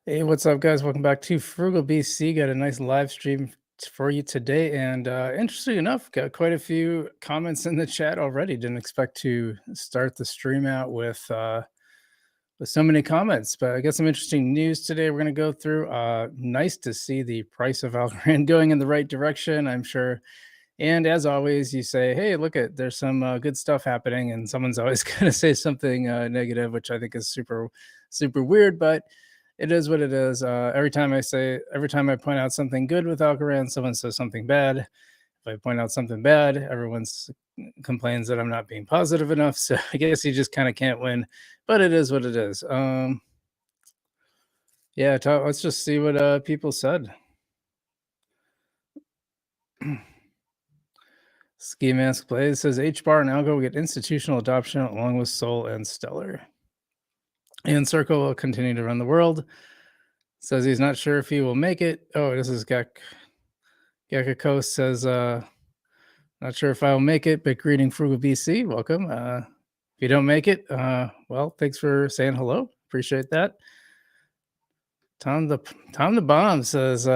Hey, what's up, guys? Welcome back to Frugal BC. Got a nice live stream for you today, and interesting enough, got quite a few comments in the chat already. Didn't expect to start the stream out with so many comments, but I got some interesting news today. We're going to go through. Nice to see the price of Algorand going in the right direction, I'm sure. And as always, you say, "Hey, look at there's some good stuff happening," and someone's always going to say something negative, which I think is super weird, but it is what it is. Every time I point out something good with Algorand, someone says something bad. If I point out something bad, everyone's complains that I'm not being positive enough. So I guess you just kind of can't win, but it is what it is. Yeah, let's just see what people said. Ski Mask Plays says H bar and Algo will get institutional adoption along with Sol and Stellar. And Circle will continue to run the world. Says he's not sure if he will make it. Oh, this is Gekko says, not sure if I will make it, but greeting Frugal BC. Welcome. If you don't make it, well, thanks for saying hello. Appreciate that. Tom the Bomb says,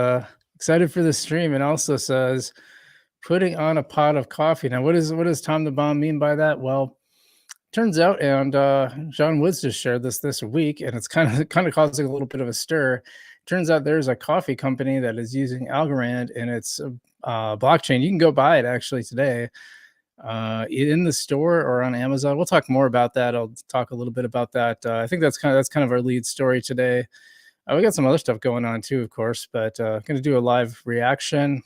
excited for the stream, and also says, putting on a pot of coffee. Now, what does Tom the Bomb mean by that? Well, turns out, and John Woods just shared this week, and it's kind of causing a little bit of a stir. Turns out there's a coffee company that is using Algorand in its blockchain. You can go buy it actually today in the store or on Amazon. We'll talk more about that. I'll talk a little bit about that. I think that's kind of our lead story today. We got some other stuff going on too, of course, but going to do a live reaction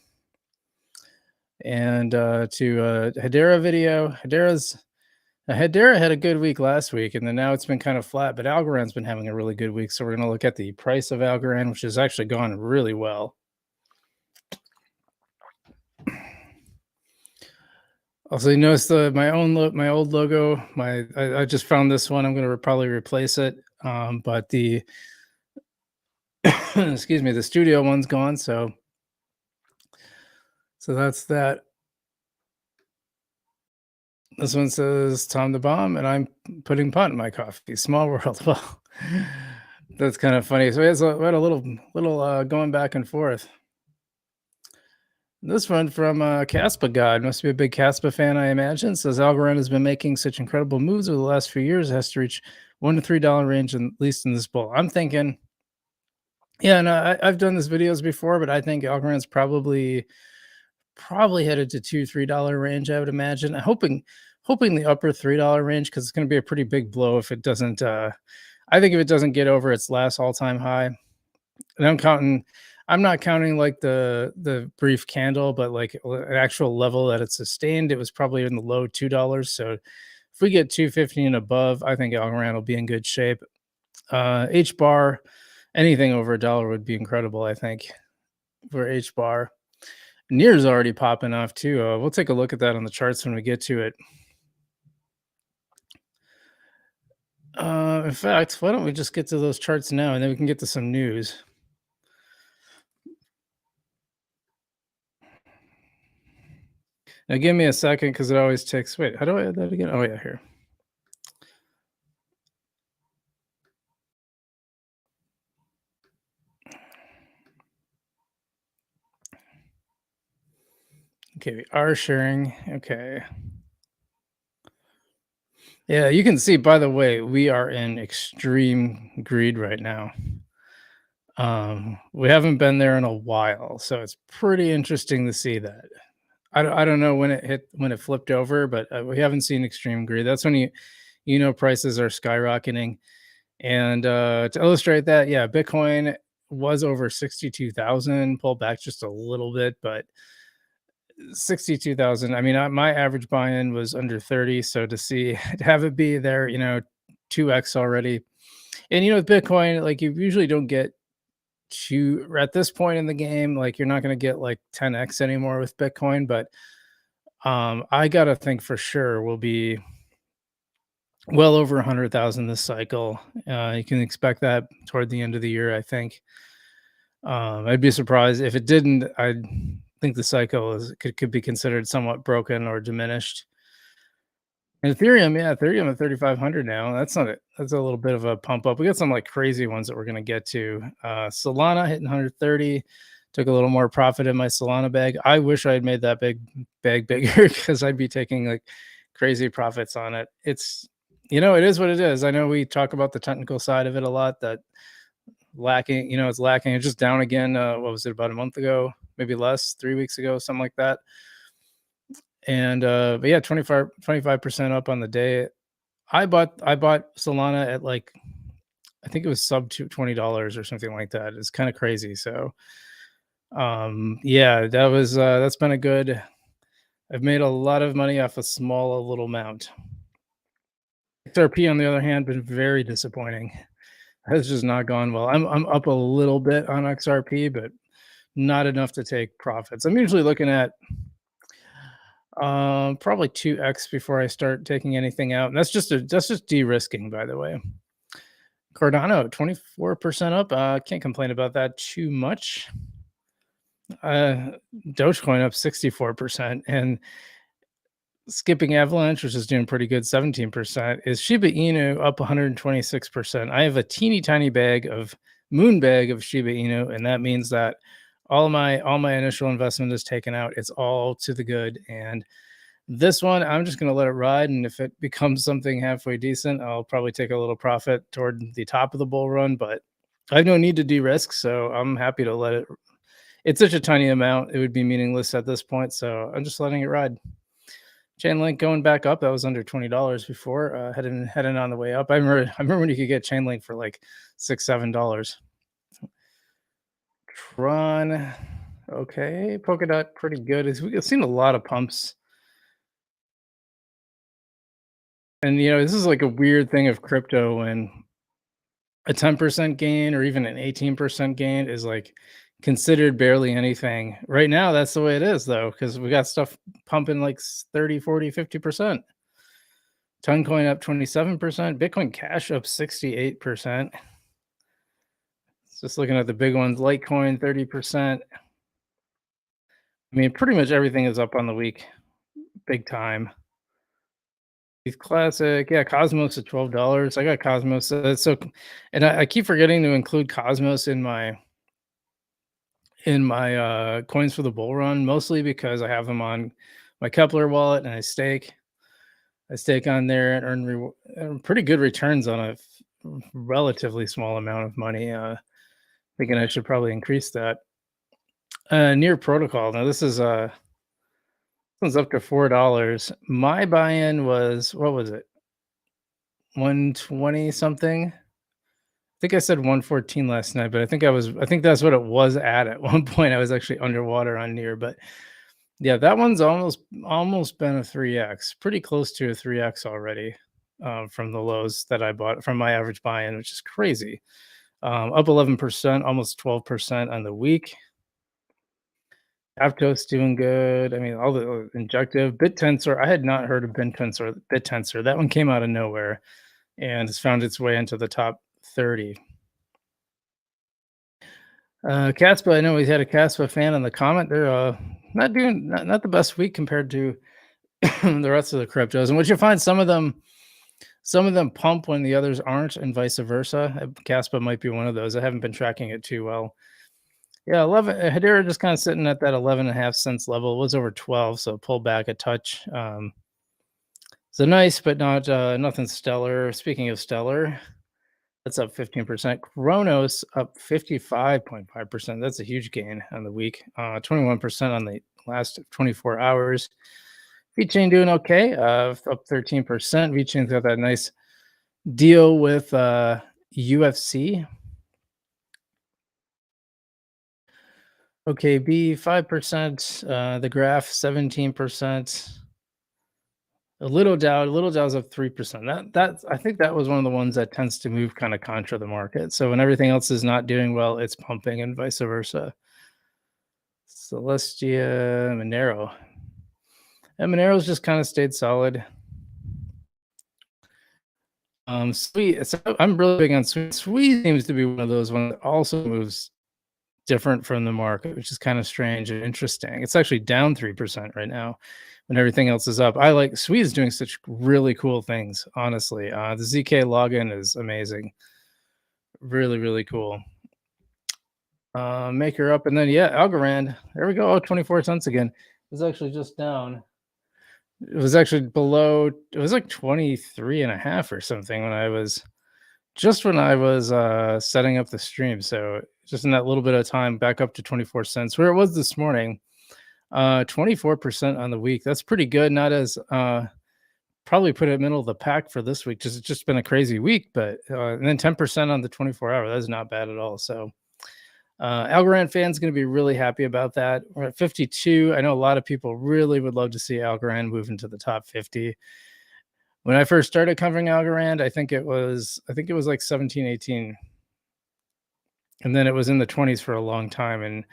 and to Hedera video. Hedera had a good week last week, and then now it's been kind of flat, but Algorand's been having a really good week. So we're going to look at the price of Algorand, which has actually gone really well. Also, you notice my old logo. I just found this one. I'm going to probably replace it, but the excuse me, the studio one's gone. So that's that. This one says Tom the Bomb, and I'm putting pot in my coffee. Small world. Well, that's kind of funny. So we had a little going back and forth. This one from Caspa God, must be a big Caspa fan, I imagine. Says Algorand has been making such incredible moves over the last few years. It has to reach $1 to $3 range, at least in this bull. I'm thinking, yeah, no, I've done these videos before, but I think Algorand's probably headed to $2 to $3 range. I would imagine. I'm hoping the upper $3 range, because it's going to be a pretty big blow if it doesn't. I think if it doesn't get over its last all-time high, and I'm not counting like the brief candle, but like an actual level that it sustained, it was probably in the low $2. So if we get 250 and above, I think Algorand will be in good shape. H bar, anything over $1 would be incredible, I think, for H bar. Near's already popping off too. We'll take a look at that on the charts when we get to it. In fact, why don't we just get to those charts now, and then we can get to some news. Now, give me a second, because it always takes. Wait, how do I add that again? Oh, yeah, here. Okay, we are sharing. Okay. Yeah, you can see, by the way, we are in extreme greed right now. We haven't been there in a while, so it's pretty interesting to see that. I don't know when it flipped over, but we haven't seen extreme greed. That's when prices are skyrocketing. And to illustrate that, yeah, Bitcoin was over 62,000, pulled back just a little bit, but 62,000. I mean, my average buy-in was under 30, so to have it be there, 2x already. And with Bitcoin, like, you usually don't get at this point in the game, like, you're not going to get like 10x anymore with Bitcoin, but I gotta think for sure we'll be well over 100,000 this cycle. You can expect that toward the end of the year, I think. I'd be surprised if it didn't. I think the cycle could be considered somewhat broken or diminished. And Ethereum, yeah, Ethereum at 3,500 now. That's not it. That's a little bit of a pump up. We got some like crazy ones that we're gonna get to. Solana hitting 130. Took a little more profit in my Solana bag. I wish I had made that big bag bigger because I'd be taking like crazy profits on it. It's it is what it is. I know we talk about the technical side of it a lot. That lacking, it's lacking. It's just down again. What was it, about a month ago? Maybe less, 3 weeks ago, something like that. And but yeah, 25% up on the day. I bought Solana at like, I think it was sub to $20 or something like that. It's kind of crazy. So yeah, that's been a good. I've made a lot of money off a small little amount. XRP on the other hand been very disappointing. Has just not gone well. I'm up a little bit on XRP, but not enough to take profits. I'm usually looking at probably 2x before I start taking anything out. And that's just de-risking, by the way. Cardano 24% up. Can't complain about that too much. Uh Dogecoin up 64%, and skipping Avalanche, which is doing pretty good, 17%, is Shiba Inu up 126%. I have a teeny tiny moon bag of Shiba Inu, and that means that all my initial investment is taken out. It's all to the good. And this one, I'm just going to let it ride. And if it becomes something halfway decent, I'll probably take a little profit toward the top of the bull run. But I have no need to de-risk, so I'm happy to let it. It's such a tiny amount; it would be meaningless at this point. So I'm just letting it ride. Chainlink going back up. That was under $20 before. Heading on the way up. I remember when you could get Chainlink for like $6, $7. Tron, okay. Polkadot, pretty good. We've seen a lot of pumps. And this is like a weird thing of crypto when a 10% gain or even an 18% gain is like considered barely anything. Right now, that's the way it is though, because we got stuff pumping like 30, 40, 50%. Toncoin up 27%. Bitcoin Cash up 68%. Just looking at the big ones, Litecoin 30%. I mean, pretty much everything is up on the week, big time. Heath Classic, yeah, Cosmos at $12. I got Cosmos. And I keep forgetting to include Cosmos in my coins for the bull run, mostly because I have them on my Kepler wallet and I stake. I stake on there and earn pretty good returns on a relatively small amount of money. Thinking I should probably increase that. Near Protocol. Now this one's up to $4. My buy-in was, what was it? 120 something. I think I said 114 last night, but I think that's what it was at one point. I was actually underwater on near, but yeah, that one's almost been a 3x, pretty close to a 3x already, from the lows that I bought from my average buy-in, which is crazy. Up 11%, almost 12% on the week. Aptos doing good. I mean, all the Injective, BitTensor. I had not heard of BitTensor. That one came out of nowhere and has found its way into the top 30. Caspa, I know we had a Caspa fan in the comment. They're not the best week compared to the rest of the cryptos. And what you find, some of them pump when the others aren't, and vice versa. Caspa might be one of those. I haven't been tracking it too well. Yeah, 11. Hedera just kind of sitting at that 11.5 cents level. It was over 12, so pulled back a touch. So nice, but not nothing stellar. Speaking of stellar, that's up 15%. Chronos up 55.5%. That's a huge gain on the week. 21% on the last 24 hours. VeChain doing okay. Up 13%. VeChain's got that nice deal with UFC. Okay, B 5%. The graph 17%. Little Dow's up 3%. That I think that was one of the ones that tends to move kind of contra the market. So when everything else is not doing well, it's pumping, and vice versa. Celestia, Monero. And Monero's just kind of stayed solid. Sweet. So I'm really big on Sweet. Sweet seems to be one of those ones that also moves different from the market, which is kind of strange and interesting. It's actually down 3% right now, when everything else is up. I like Sui is doing such really cool things, honestly. The ZK login is amazing. Really, really cool. Make her up, and then yeah, Algorand. There we go. Oh, 24 cents again. It was actually just down. It was actually below. It was like 23 and a half or something when I was setting up the stream. So just in that little bit of time, back up to 24 cents where it was this morning. 24% on the week. That's pretty good. Not as probably put it middle of the pack for this week. Just it's just been a crazy week, but and then 10% on the 24-hour. That's not bad at all. So Algorand fans going to be really happy about that. We're at 52. I know a lot of people really would love to see Algorand move into the top 50. When I first started covering Algorand, I think it was like 17, 18, and then it was in the 20s for a long time, and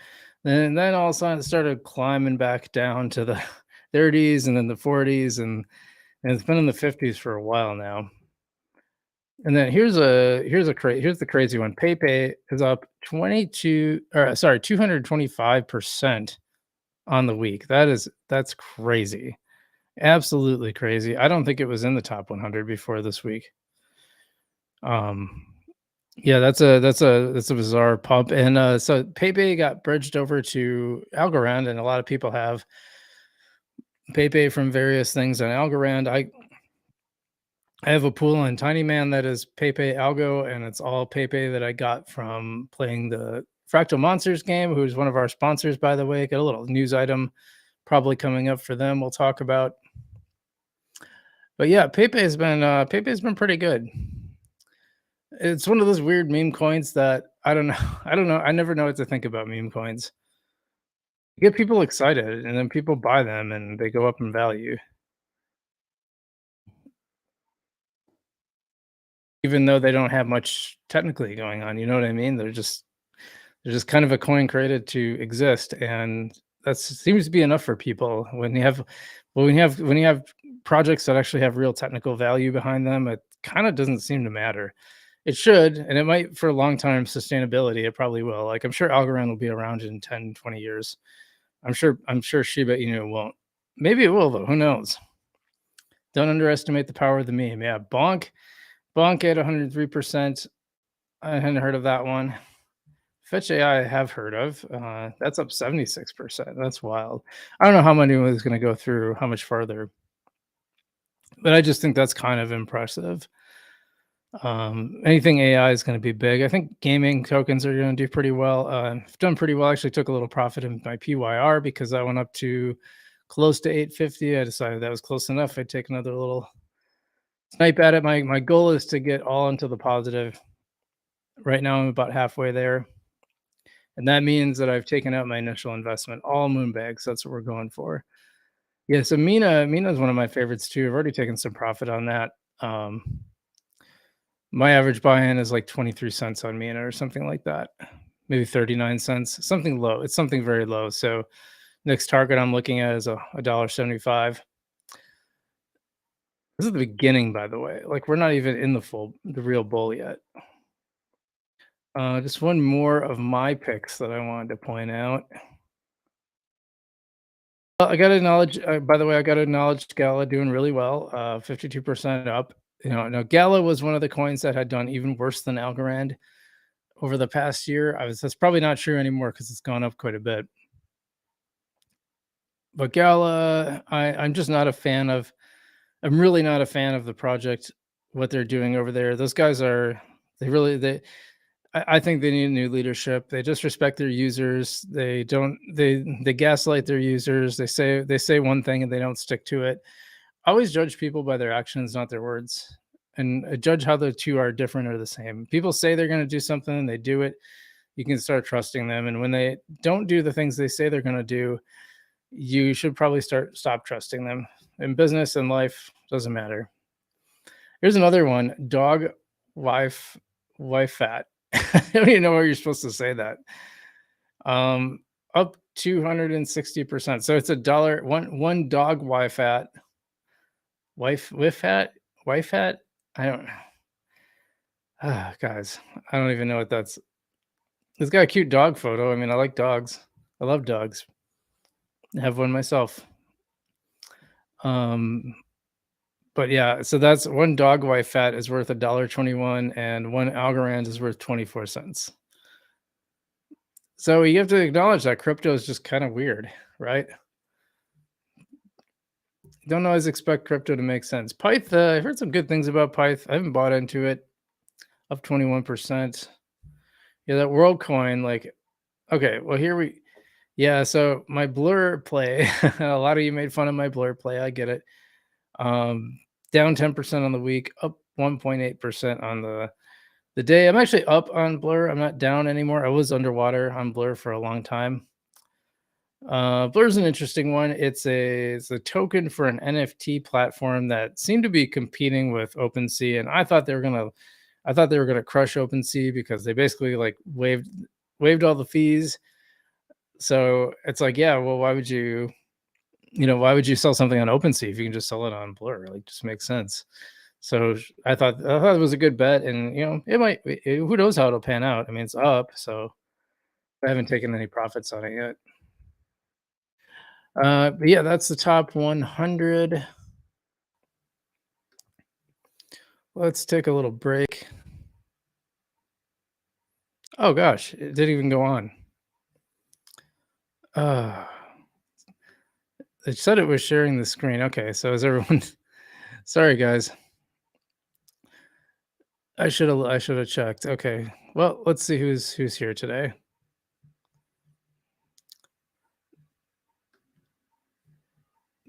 then all of a sudden it started climbing back down to the 30s and then the 40s, and it's been in the 50s for a while now. And then here's the crazy one. PayPay is up 225% on the week. That's crazy. Absolutely crazy. I don't think it was in the top 100 before this week. Um yeah, that's a bizarre pump. And so PayPay got bridged over to Algorand, and a lot of people have PayPay from various things on Algorand. I have a pool on Tiny Man that is PayPay Algo, and it's all PayPay that I got from playing the Fractal Monsters game, who's one of our sponsors, by the way. Got a little news item probably coming up for them. We'll talk about. But yeah, PayPay's been pretty good. It's one of those weird meme coins that I don't know. I don't know. I never know what to think about meme coins. You get people excited, and then people buy them, and they go up in value, even though they don't have much technically going on. You know what I mean? They're just kind of a coin created to exist, and that seems to be enough for people. When you have projects that actually have real technical value behind them, it kind of doesn't seem to matter. It should, and it might for long-term sustainability. It probably will. Like I'm sure Algorand will be around in 10, 20 years. I'm sure Shiba Inu won't. Maybe it will though. Who knows? Don't underestimate the power of the meme. Yeah, Bonk at 103%. I hadn't heard of that one. Fetch AI I have heard of. That's up 76%. That's wild. I don't know how many is going to go through, how much farther, but I just think that's kind of impressive. Anything AI is going to be big. I think gaming tokens are going to do pretty well. I've done pretty well. Actually, took a little profit in my PYR because I went up to close to 850. I decided that was close enough. I'd take another little snipe at it. My goal is to get all into the positive. Right now, I'm about halfway there. And that means that I've taken out my initial investment, all Moonbags. That's what we're going for. Yeah, so Mina is one of my favorites too. I've already taken some profit on that. My average buy-in is like 23 cents on Mina or something like that. Maybe 39 cents, something low. It's something very low. So next target I'm looking at is a $1.75. This is the beginning, by the way. Like we're not even in the real bull yet. Just one more of my picks that I wanted to point out. I got to acknowledge, by the way, I got to acknowledge Gala doing really well, 52% up. No, Gala was one of the coins that had done even worse than Algorand over the past year. That's probably not true anymore because it's gone up quite a bit. But Gala, I'm just not a fan of. I'm really not a fan of the project, what they're doing over there. Those guys are. I think they need new leadership. They disrespect their users. They don't. They gaslight their users. They say one thing and they don't stick to it. I always judge people by their actions, not their words, and judge how the two are different or the same. People say they're going to do something, and they do it. You can start trusting them, and when they don't do the things they say they're going to do, you should probably stop trusting them. In business and life, doesn't matter. Here's another one: dog, wife fat. I don't even know where you're supposed to say that. Up 260%. So it's one dog wife at wife hat. I don't. Guys, I don't even know what that's. It's got a cute dog photo. I mean, I like dogs. I love dogs. I have one myself. Um, but yeah, so that's one dog wife fat is worth $1.21, and one Algorand is worth 24 cents. So you have to acknowledge that crypto is just kind of weird, right? Don't always expect crypto to make sense. Pyth, I've heard some good things about Pyth. I haven't bought into it. Up 21%. Yeah, that world coin, like, okay, well, here we, yeah, so my Blur play, a lot of you made fun of my Blur play. I get it. Um, Down 10% on the week, up 1.8% on the day. I'm actually up on Blur. I'm not down anymore. I was underwater on Blur for a long time. Blur's an interesting one. It's a token for an NFT platform that seemed to be competing with OpenSea, and I thought they were gonna crush OpenSea because they basically like waived all the fees. So it's like, yeah, well, why would you sell something on OpenSea if you can just sell it on Blur? Like, just makes sense. So I thought it was a good bet, and it might. Who knows how it'll pan out? I mean, it's up, so I haven't taken any profits on it yet. But yeah, that's the top 100. Let's take a little break. Oh gosh, it didn't even go on. Uh, it said it was sharing the screen. Okay, so is everyone? Sorry, guys. I should have checked. Okay. Well, let's see who's here today.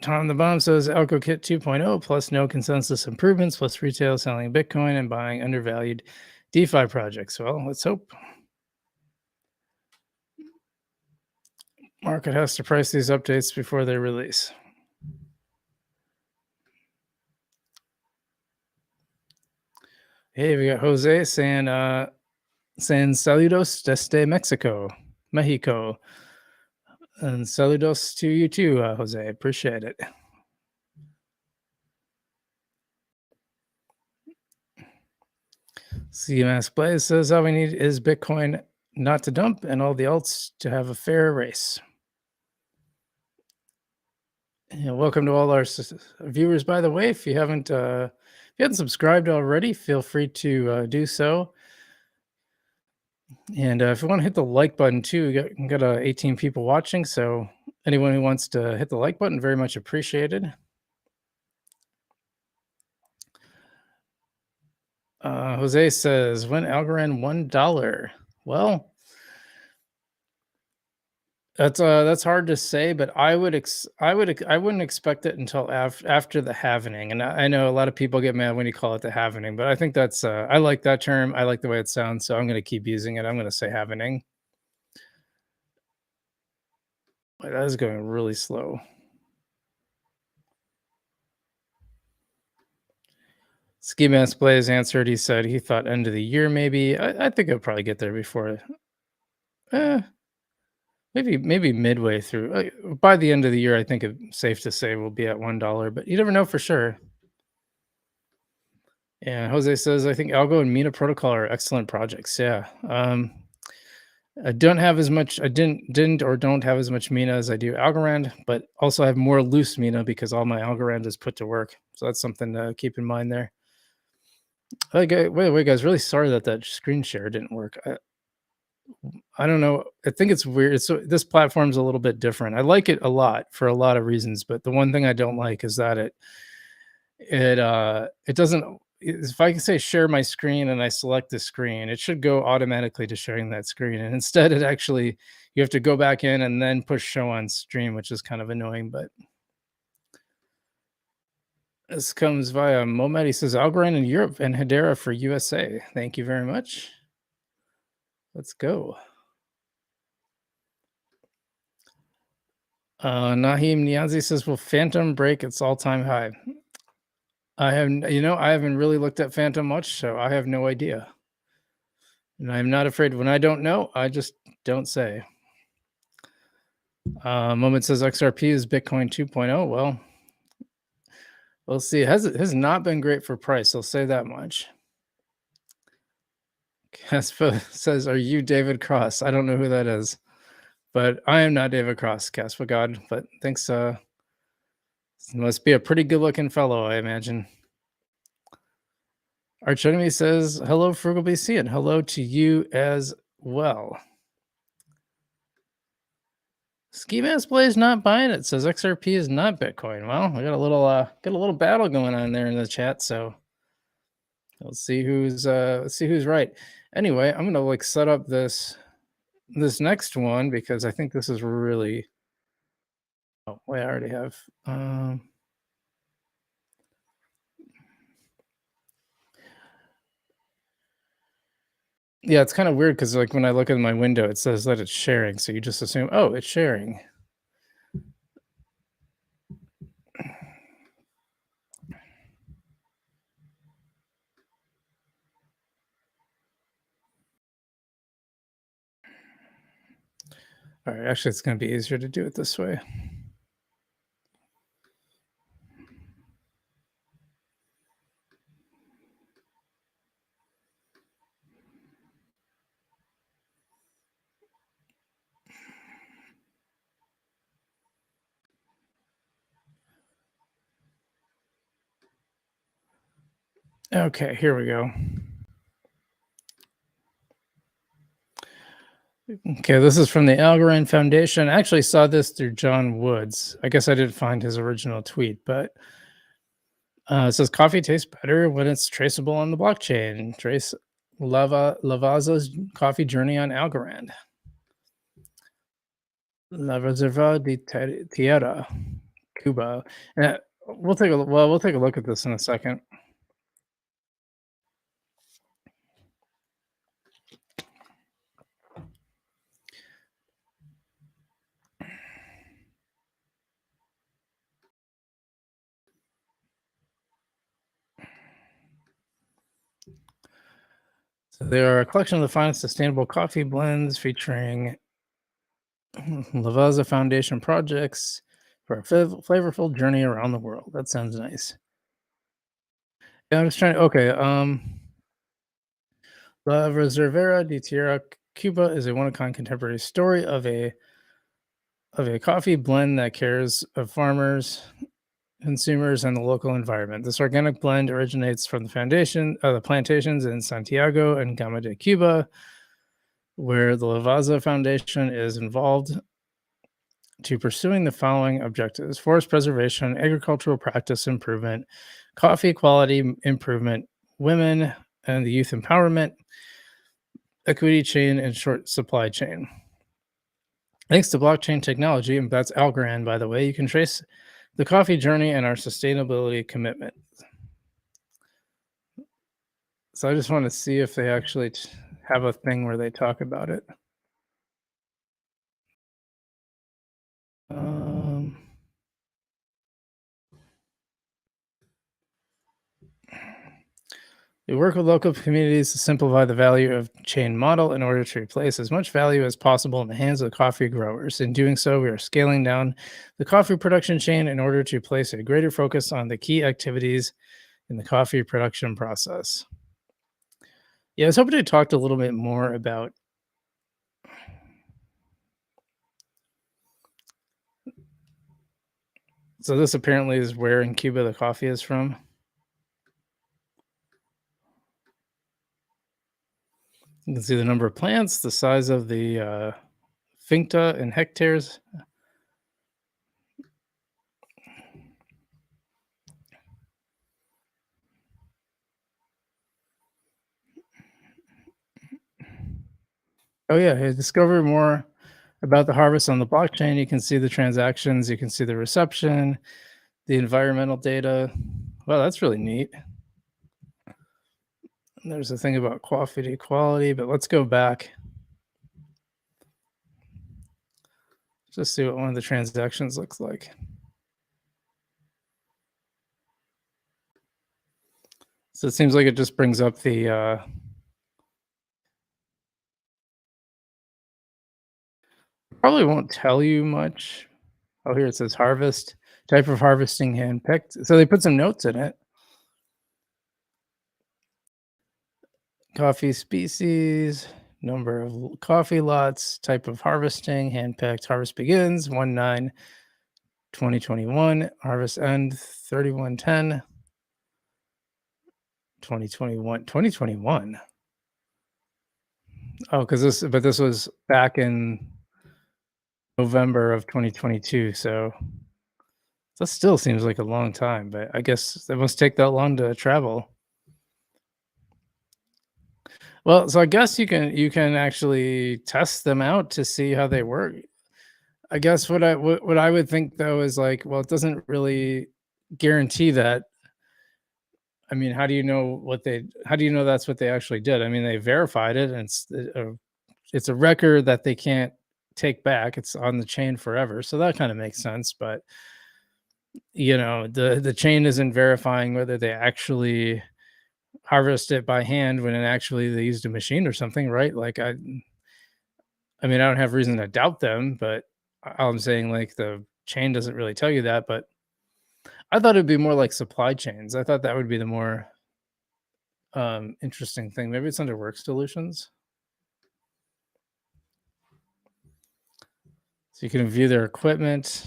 Tom the Bomb says Alco Kit 2.0 plus no consensus improvements plus retail selling Bitcoin and buying undervalued DeFi projects. Well, let's hope. Market has to price these updates before they release. Hey, we got Jose saying saludos desde Mexico, and saludos to you too, Jose. Appreciate it. CMS Blaze says all we need is Bitcoin not to dump and all the alts to have a fair race. Yeah, welcome to all our viewers. By the way, if you haven't subscribed already, feel free to do so. And if you want to hit the like button too, we got 18 people watching. So anyone who wants to hit the like button, very much appreciated. Jose says, when Algorand $1? Well, that's hard to say, but I wouldn't expect it until after the halvening. And I know a lot of people get mad when you call it the halvening, but I think that's I like that term. I like the way it sounds, so I'm going to keep using it. I'm going to say halvening. Boy, that is going really slow. Ski Mask Blaze answered. He said he thought end of the year maybe. I think it'll probably get there before. Eh, maybe midway through. By the end of the year, I think it's safe to say we'll be at $1, but you never know for sure. Yeah, Jose says I think Algo and Mina Protocol are excellent projects. Yeah. I don't have as much. I didn't or don't have as much Mina as I do Algorand, but also I have more loose Mina because all my Algorand is put to work. So that's something to keep in mind there. Wait, guys. Really sorry that screen share didn't work. I don't know. I think it's weird. So this platform's a little bit different. I like it a lot for a lot of reasons, but the one thing I don't like is that it doesn't, if I can say share my screen and I select the screen, it should go automatically to sharing that screen. And instead it actually, you have to go back in and then push show on stream, which is kind of annoying, but this comes via Momed. He says Algorand in Europe and Hedera for USA. Thank you very much. Let's go. Naheem Niazi says, will Phantom break its all-time high? I haven't really looked at Phantom much, so I have no idea. And I'm not afraid when I don't know, I just don't say. Moment says XRP is Bitcoin 2.0. Well, we'll see. It has not been great for price. I'll say that much. Caspa says, are you David Cross? I don't know who that is, but I am not David Cross, Caspa God. But thanks Must be a pretty good looking fellow, I imagine. Arch Enemy says, hello, Frugal BC, and hello to you as well. Ski Mask Play is not buying it. Says XRP is not Bitcoin. Well, we got a little battle going on there in the chat. So let's see who's right. Anyway, I'm gonna like set up this next one because I think this is really. Oh, wait, I already have. Yeah, it's kind of weird because like when I look at my window, it says that it's sharing. So you just assume, oh, it's sharing. All right, actually, it's going to be easier to do it this way. Okay, here we go. Okay, this is from the Algorand Foundation. I actually saw this through John Woods. I guess I didn't find his original tweet, but it says coffee tastes better when it's traceable on the blockchain. Trace Lavazza's coffee journey on Algorand. La Reserva de Tierra, Cuba. And we'll take a look at this in a second. So they are a collection of the finest sustainable coffee blends featuring Lavazza Foundation projects for a flavorful journey around the world. That sounds nice. Yeah, I'm just trying. Okay, La Reservera de Tierra Cuba is a one-of-kind contemporary story of a coffee blend that cares of farmers, consumers, and the local environment. This organic blend originates from the plantations in Santiago and Gama de Cuba, where the Lavazza Foundation is involved to pursuing the following objectives: forest preservation, agricultural practice improvement, coffee quality improvement, women and the youth empowerment, equity chain, and short supply chain. Thanks to blockchain technology, and that's Algorand, by the way, you can trace the coffee journey and our sustainability commitment. So I just want to see if they actually have a thing where they talk about it. Um, We work with local communities to simplify the value of chain model in order to replace as much value as possible in the hands of coffee growers. In doing so, we are scaling down the coffee production chain in order to place a greater focus on the key activities in the coffee production process. Yeah, I was hoping to talk a little bit more about. So this apparently is where in Cuba the coffee is from. You can see the number of plants, the size of the finca in hectares. Oh yeah, discover more about the harvest on the blockchain. You can see the transactions, you can see the reception, the environmental data. Well, that's really neat. And there's a thing about coffee quality, but let's go back. Just see what one of the transactions looks like. So it seems like it just brings up the probably won't tell you much. Oh, here it says harvest, type of harvesting handpicked. So they put some notes in it. Coffee species, number of coffee lots, type of harvesting, handpicked. Harvest begins 1/9 2021 harvest end 3110. 2021. Oh, because this was back in November of 2022, so that still seems like a long time, but I guess it must take that long to travel. Well, so I guess you can actually test them out to see how they work. I guess what I would think though is like, well, it doesn't really guarantee that. I mean, how do you know that's what they actually did? I mean, they verified it and it's a record that they can't take back. It's on the chain forever. So that kind of makes sense, but the chain isn't verifying whether they actually harvest it by hand when it actually they used a machine or something, right? Like I mean, I don't have reason to doubt them, but all I'm saying, like, the chain doesn't really tell you that. But I thought it'd be more like supply chains. I thought that would be the more interesting thing. Maybe it's under work solutions. So you can view their equipment.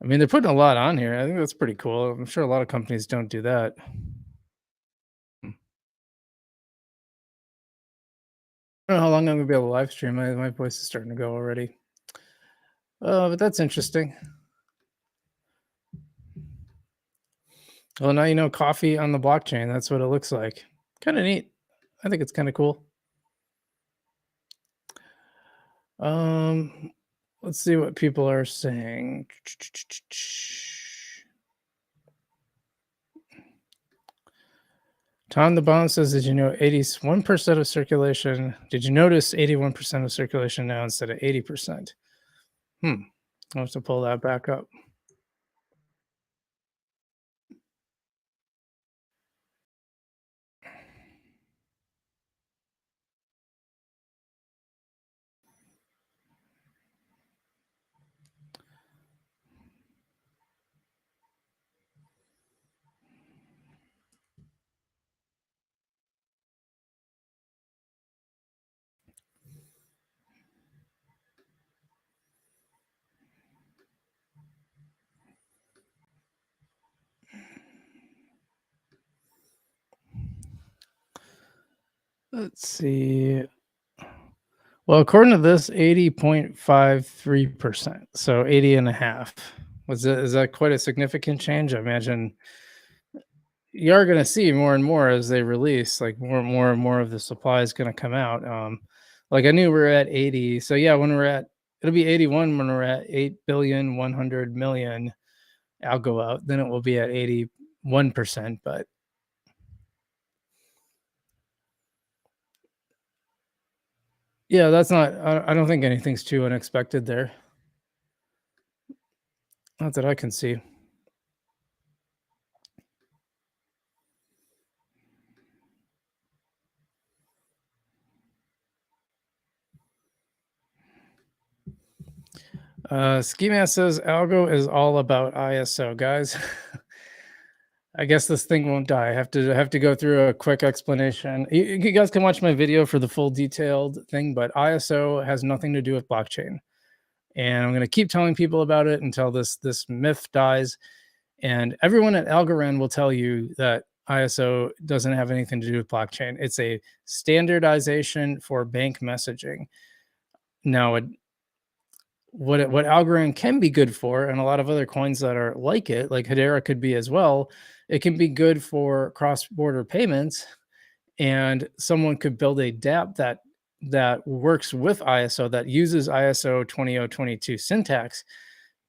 I mean, they're putting a lot on here. I think that's pretty cool. I'm sure a lot of companies don't do that. Hmm. I don't know how long I'm gonna be able to live stream. My voice is starting to go already. But that's interesting. Well, now you know coffee on the blockchain. That's what it looks like. Kind of neat. I think it's kind of cool. Um, let's see what people are saying. Tom the Bomb says, "Did you know 81% of circulation? Did you notice 81% of circulation now instead of 80%?" Hmm. I'll have to pull that back up. Let's see. Well, according to this, 80.53%. So 80 and a half. Is that quite a significant change? I imagine you are going to see more and more as they release, like more and more of the supply is going to come out. Like I knew we are at 80. So yeah, when we're at, it'll be 81 when we're at 8,100,000,000. I'll go out. Then it will be at 81%. But yeah, that's not, I don't think anything's too unexpected there. Not that I can see. Ski Mask says algo is all about ISO, guys. I guess this thing won't die. I have to go through a quick explanation. You guys can watch my video for the full detailed thing, but ISO has nothing to do with blockchain. And I'm going to keep telling people about it until this myth dies. And everyone at Algorand will tell you that ISO doesn't have anything to do with blockchain. It's a standardization for bank messaging. Now, what Algorand can be good for, and a lot of other coins that are like it, like Hedera could be as well, it can be good for cross-border payments, and someone could build a dApp that works with ISO, that uses ISO 20022 syntax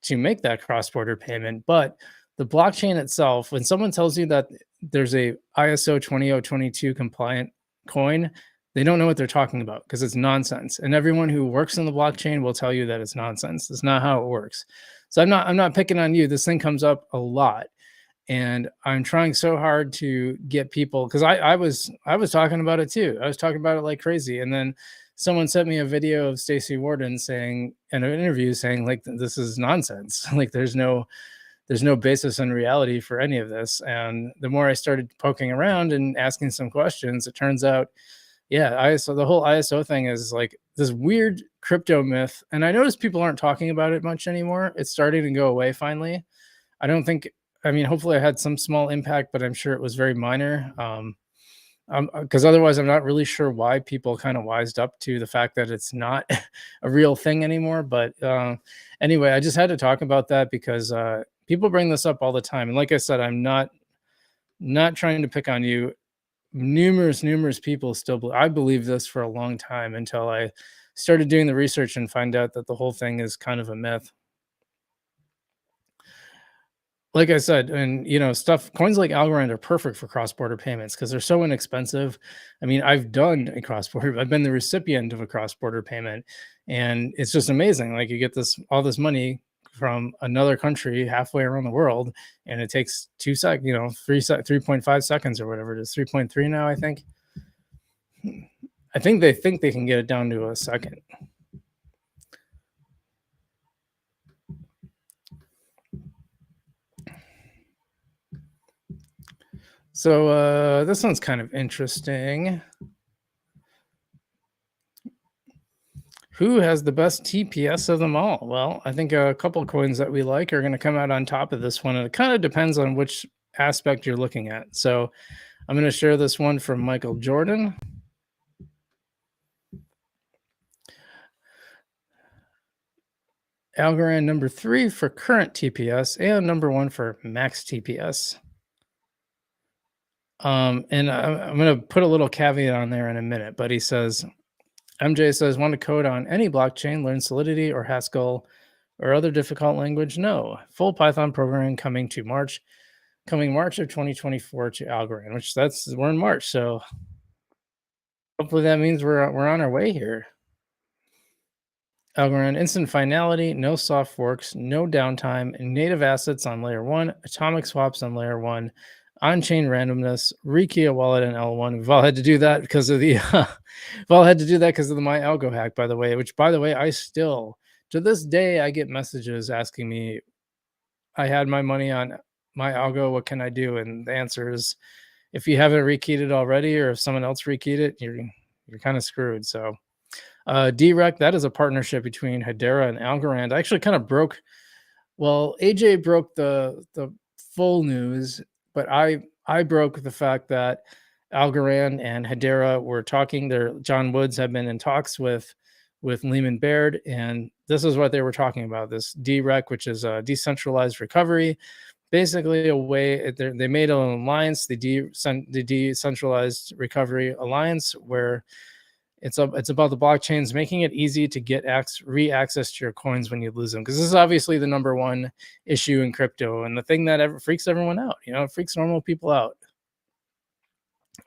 to make that cross-border payment. But the blockchain itself, when someone tells you that there's a ISO 20022 compliant coin, they don't know what they're talking about because it's nonsense. And everyone who works in the blockchain will tell you that it's nonsense. That's not how it works. So I'm not picking on you. This thing comes up a lot. And I'm trying so hard to get people, because I was talking about it too. I was talking about it like crazy. And then someone sent me a video of Stacey Warden saying in an interview saying like this is nonsense. Like there's no basis in reality for any of this. And the more I started poking around and asking some questions, it turns out, Yeah, ISO, the whole ISO thing is like this weird crypto myth, and I notice people aren't talking about it much anymore. It's starting to go away finally. I don't think, I mean, hopefully I had some small impact, but I'm sure it was very minor. Because otherwise, I'm not really sure why people kind of wised up to the fact that it's not a real thing anymore. But anyway, I just had to talk about that because people bring this up all the time, and like I said, I'm not trying to pick on you. Numerous people still I believe this for a long time until I started doing the research and find out that the whole thing is kind of a myth. Like I said, and stuff, coins like Algorand are perfect for cross-border payments because they're so inexpensive. I mean, I've done a cross-border, I've been the recipient of a cross-border payment, and it's just amazing. Like you get all this money from another country halfway around the world, and it takes 3.5 seconds or whatever it is, 3.3 now, I think. I think they can get it down to a second. So this one's kind of interesting. Who has the best TPS of them all? Well, I think a couple coins that we like are going to come out on top of this one, and it kind of depends on which aspect you're looking at. So I'm going to share this one from Michael Jordan. Algorand number 3 for current TPS and number 1 for max TPS. And I'm going to put a little caveat on there in a minute, but he says, MJ says, want to code on any blockchain, learn Solidity or Haskell or other difficult language? No. Full Python programming coming March of 2024 to Algorand, which we're in March, so hopefully that means we're on our way here. Algorand instant finality, no soft forks, no downtime, native assets on layer 1, atomic swaps on layer 1, on-chain randomness, rekey a wallet in L1. We've all had to do that because of the my algo hack, by the way, which by the way, I still to this day I get messages asking me, I had my money on my algo, what can I do? And the answer is, if you haven't rekeyed it already, or if someone else rekeyed it, you're kind of screwed. So DREC, that is a partnership between Hedera and Algorand. I actually kind of AJ broke the full news, but I broke the fact that Algorand and Hedera were talking. John Woods had been in talks with Lehman Baird, and this is what they were talking about. This DREC, which is a decentralized recovery, basically a way they made an alliance, the decentralized recovery alliance, where it's about the blockchains making it easy to get re-access to your coins when you lose them, because this is obviously the number one issue in crypto and the thing that freaks everyone out. It freaks normal people out.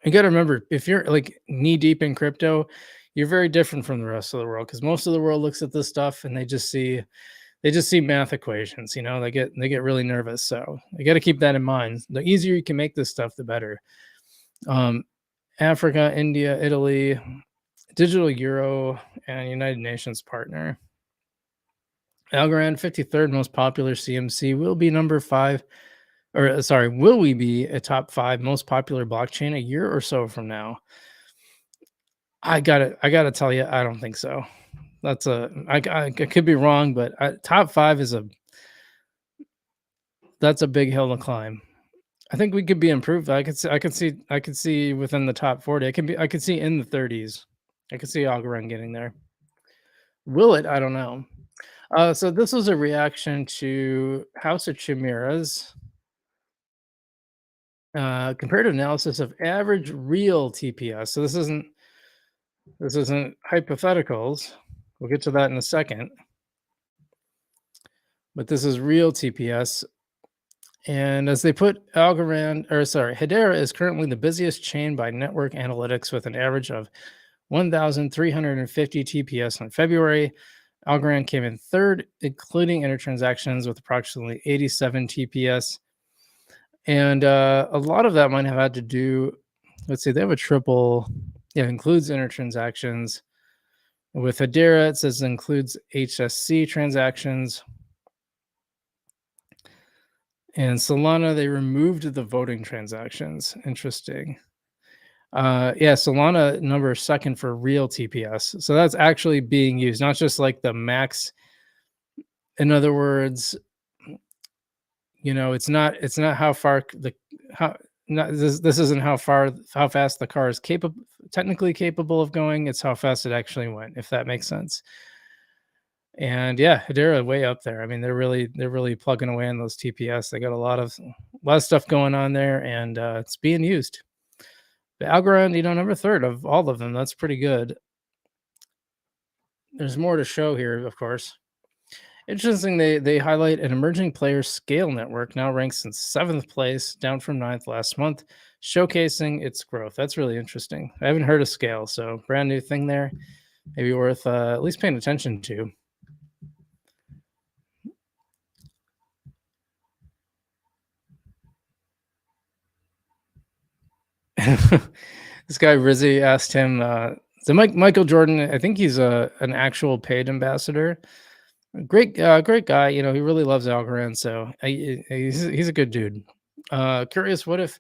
You got to remember, if you're like knee deep in crypto, you're very different from the rest of the world, because most of the world looks at this stuff and they just see math equations. They get really nervous. So you got to keep that in mind. The easier you can make this stuff, the better. Africa, India, Italy, Digital Euro, and United Nations partner. Algorand, 53rd most popular CMC, will be number 5, or sorry, will we be a top 5 most popular blockchain a year or so from now? I gotta tell you, I don't think so. I could be wrong, but top 5 that's a big hill to climb. I think we could be improved. I could see within the top 40. I could see in the 30s. I could see Algorand getting there. Will it? I don't know. So this was a reaction to House of Chimera's comparative analysis of average real TPS. So this isn't hypotheticals. We'll get to that in a second. But this is real TPS. And as they put Hedera is currently the busiest chain by network analytics with an average of 1,350 TPS in February. Algorand came in 3rd, including intertransactions, with approximately 87 TPS. And a lot of that might have had to do, let's see, they have a triple, it includes intertransactions. With Hedera, it says it includes HSC transactions. And Solana, they removed the voting transactions. Interesting. Yeah, Solana number second for real TPS. So that's actually being used, not just like the max. In other words, it's not how far the how not this isn't how fast the car is capable technically capable of going. It's how fast it actually went, if that makes sense. And yeah, Hedera way up there. I mean, they're really plugging away on those TPS. They got a lot of stuff going on there, and it's being used. The Algorand, number third of all of them. That's pretty good. There's more to show here, of course. Interesting, they highlight an emerging player scale network now ranks in seventh place, down from ninth last month, showcasing its growth. That's really interesting. I haven't heard of scale, so brand new thing there. Maybe worth at least paying attention to. This guy Rizzy asked him, so Michael Jordan, I think he's an actual paid ambassador. Great guy. He really loves Algorand, so he's a good dude. Curious, what if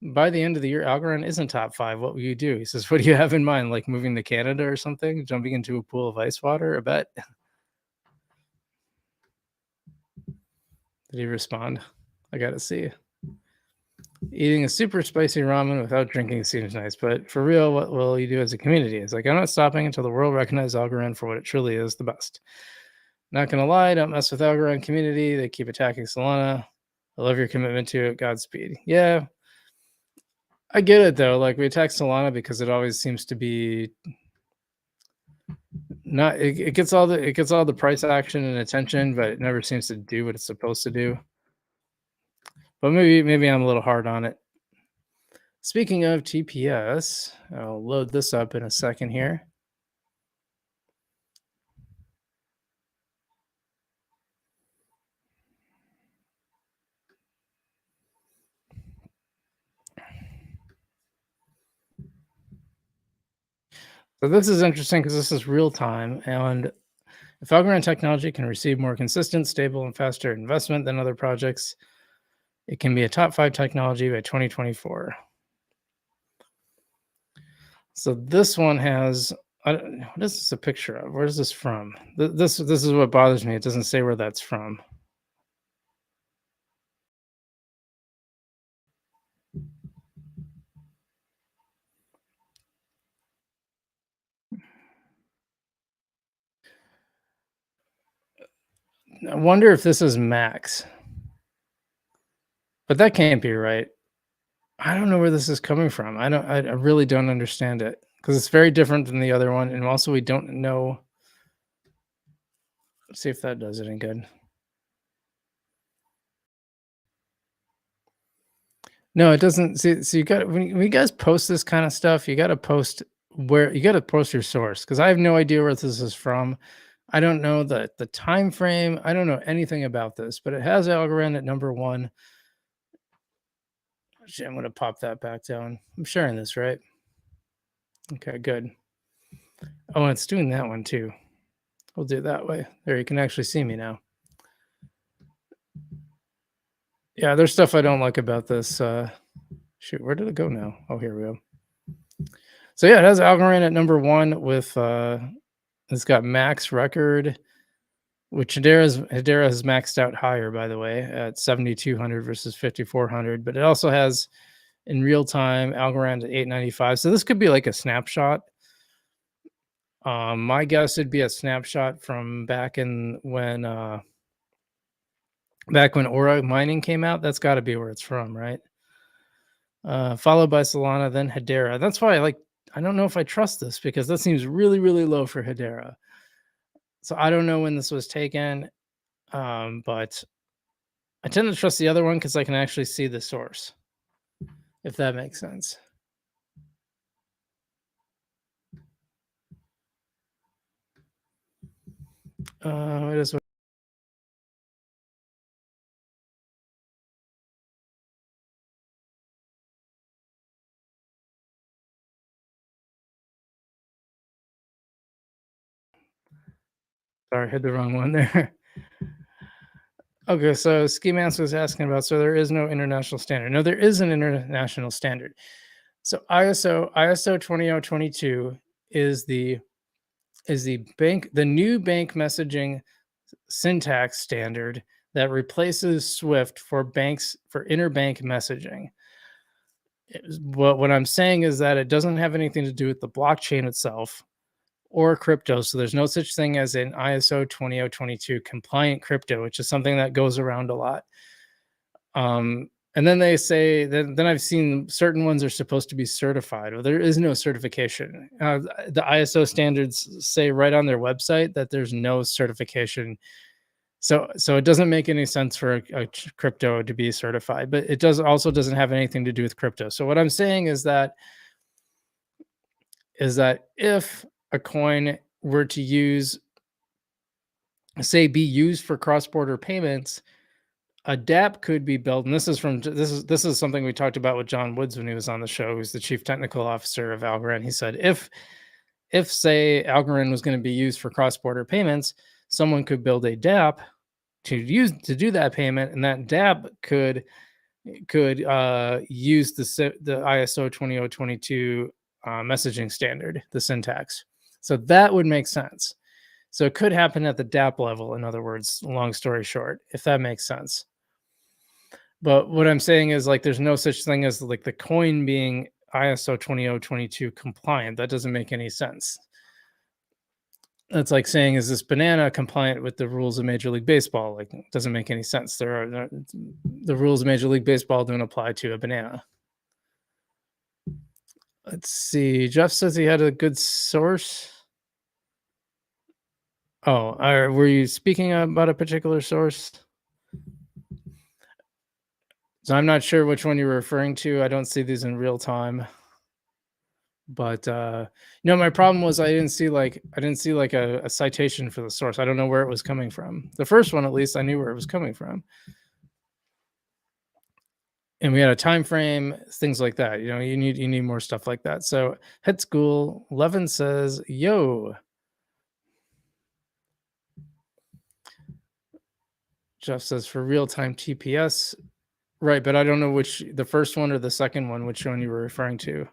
by the end of the year Algorand isn't top five? What will you do? He says, "What do you have in mind? Like moving to Canada or something? Jumping into a pool of ice water? A bet?" Did he respond? I gotta see. Eating a super spicy ramen without drinking seems nice, but for real, what will you do as a community? It's like I'm not stopping until the world recognizes Algorand for what it truly is, the best. Not gonna lie, don't mess with Algorand community. They keep attacking Solana. I love your commitment to it. Godspeed. Yeah, I get it though. Like we attack Solana because it always seems to be not. It gets all the price action and attention, but it never seems to do what it's supposed to do. But maybe I'm a little hard on it. Speaking of TPS, I'll load this up in a second here. So this is interesting because this is real time, and if Algorand technology can receive more consistent, stable, and faster investment than other projects, it can be a top five technology by 2024. So this one has, what is this a picture of? Where is this from? This is what bothers me. It doesn't say where that's from. I wonder if this is Max, but that can't be right. I don't know where this is coming from. I really don't understand it because it's very different than the other one, and also we don't know. Let's see if that does it any good. No, it doesn't. See, so you got when you guys post this kind of stuff, you got to post where you got to post your source because I have no idea where this is from. I don't know the time frame. I don't know anything about this, but it has Algorand at number one. Actually, I'm gonna pop that back down. I'm sharing this, right? Okay, good. Oh, and it's doing that one too. We'll do it that way. There, you can actually see me now. Yeah, there's stuff I don't like about this. Shoot, where did it go now? Oh, here we go. So yeah, it has Algorand at number one with it's got max record, which Hedera has maxed out higher, by the way, at 7,200 versus 5,400. But it also has in real time Algorand at 895. So this could be like a snapshot. My guess would be a snapshot from back when Aura mining came out. That's got to be where it's from, right? Followed by Solana, then Hedera. That's why I don't know if I trust this because that seems really, really low for Hedera. So I don't know when this was taken, but I tend to trust the other one because I can actually see the source, if that makes sense. It is. Sorry, I hit the wrong one there. Okay, so Ski Mask was asking about, so there is no international standard. No, there is an international standard. So ISO 20022 is the the new bank messaging syntax standard that replaces Swift for banks for interbank messaging. What I'm saying is that it doesn't have anything to do with the blockchain itself or crypto. So there's no such thing as an ISO 20022 compliant crypto, which is something that goes around a lot. And then they say that then I've seen certain ones are supposed to be certified. Well, there is no certification. The ISO standards say right on their website that there's no certification. So it doesn't make any sense for a crypto to be certified, but it doesn't have anything to do with crypto. So what I'm saying is that if a coin were to be used for cross-border payments, a DApp could be built, and this is something we talked about with John Woods when he was on the show, who's the chief technical officer of Algorand. He said if say Algorand was going to be used for cross-border payments, someone could build a DApp to do that payment, and that DApp could use the ISO 20022 messaging standard, the syntax. So that would make sense. So it could happen at the DApp level, in other words, long story short, if that makes sense. But what I'm saying is, like, there's no such thing as like the coin being ISO 20022 compliant. That doesn't make any sense. That's like saying, is this banana compliant with the rules of Major League Baseball? Like, it doesn't make any sense. The rules of Major League Baseball don't apply to a banana. Let's see. Jeff says he had a good source. Oh, were you speaking about a particular source? So I'm not sure which one you were referring to. I don't see these in real time. But my problem was I didn't see like a citation for the source. I don't know where it was coming from. The first one, at least, I knew where it was coming from. And we had a time frame, things like that. You need more stuff like that. So Head School 11 says, yo. Jeff says for real-time TPS. Right, but I don't know the first one or the second one, which one you were referring to.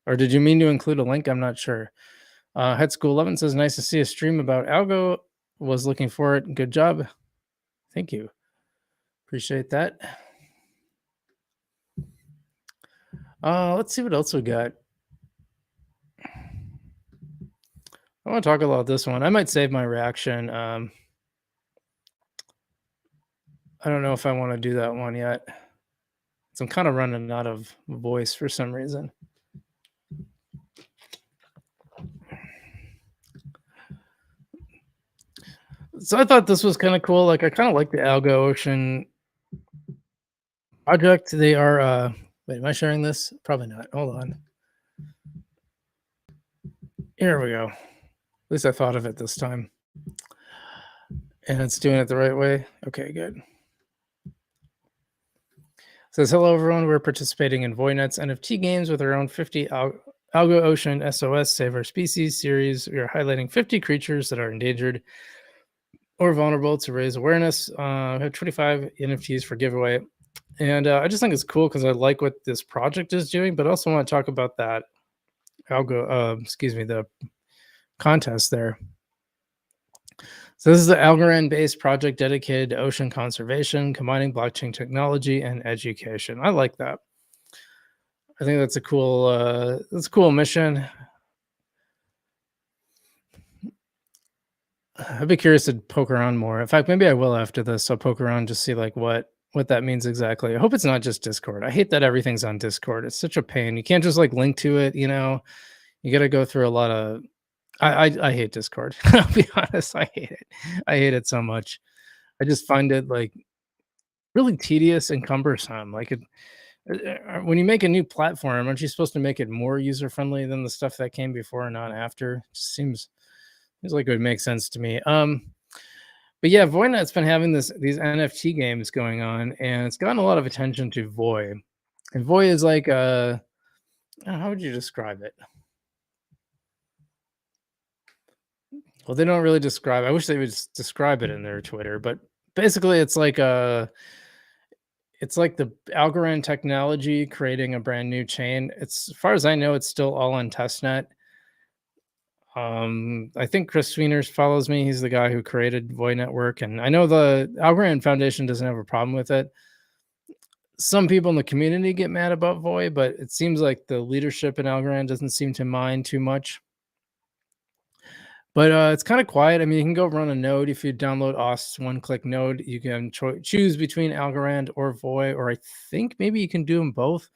Or did you mean to include a link? I'm not sure. Head School 11 says, nice to see a stream about algo. Was looking for it. Good job. Thank you. Appreciate that. Let's see what else we got. I want to talk about this one. I might save my reaction. I don't know if I want to do that one yet. So I'm kind of running out of voice for some reason. So I thought this was kind of cool. Like, I kind of like the Algo Ocean project. They are wait, am I sharing this? Probably not. Hold on. Here we go. At least I thought of it this time. And it's doing it the right way. Okay, good. It says, hello everyone. We're participating in Voynet's NFT games with our own 50 Algo Ocean SOS Save Our Species series. We are highlighting 50 creatures that are endangered or vulnerable to raise awareness. We have 25 NFTs for giveaway. And I just think it's cool because I like what this project is doing, but I also want to talk about that the contest there. So this is the Algorand-based project dedicated to ocean conservation, combining blockchain technology and education. I like that. I think that's a cool mission. I'd be curious to poke around more. In fact, maybe I will after this. I'll poke around, just see like what that means exactly. I hope it's not just Discord. I hate that everything's on Discord. It's such a pain. You can't just like link to it, you got to go through a lot of, I hate Discord. I'll be honest. I hate it. I hate it so much. I just find it like really tedious and cumbersome. Like when you make a new platform, aren't you supposed to make it more user-friendly than the stuff that came before and not after? It just seems like it would make sense to me. But yeah, Voynet's been having these NFT games going on, and it's gotten a lot of attention to Voy. And Voy is like how would you describe it? Well, they don't really describe. I wish they would describe it in their Twitter, but basically, it's like it's like the Algorand technology creating a brand new chain. It's as far as I know, it's still all on testnet. I think Chris Wieners follows me. He's the guy who created Void Network, and I know the Algorand Foundation doesn't have a problem with it. Some people in the community get mad about Void, but it seems like the leadership in Algorand doesn't seem to mind too much. But it's kind of quiet. I mean, you can go run a node if you download OS one-click node. You can choose between Algorand or Void, or I think maybe you can do them both.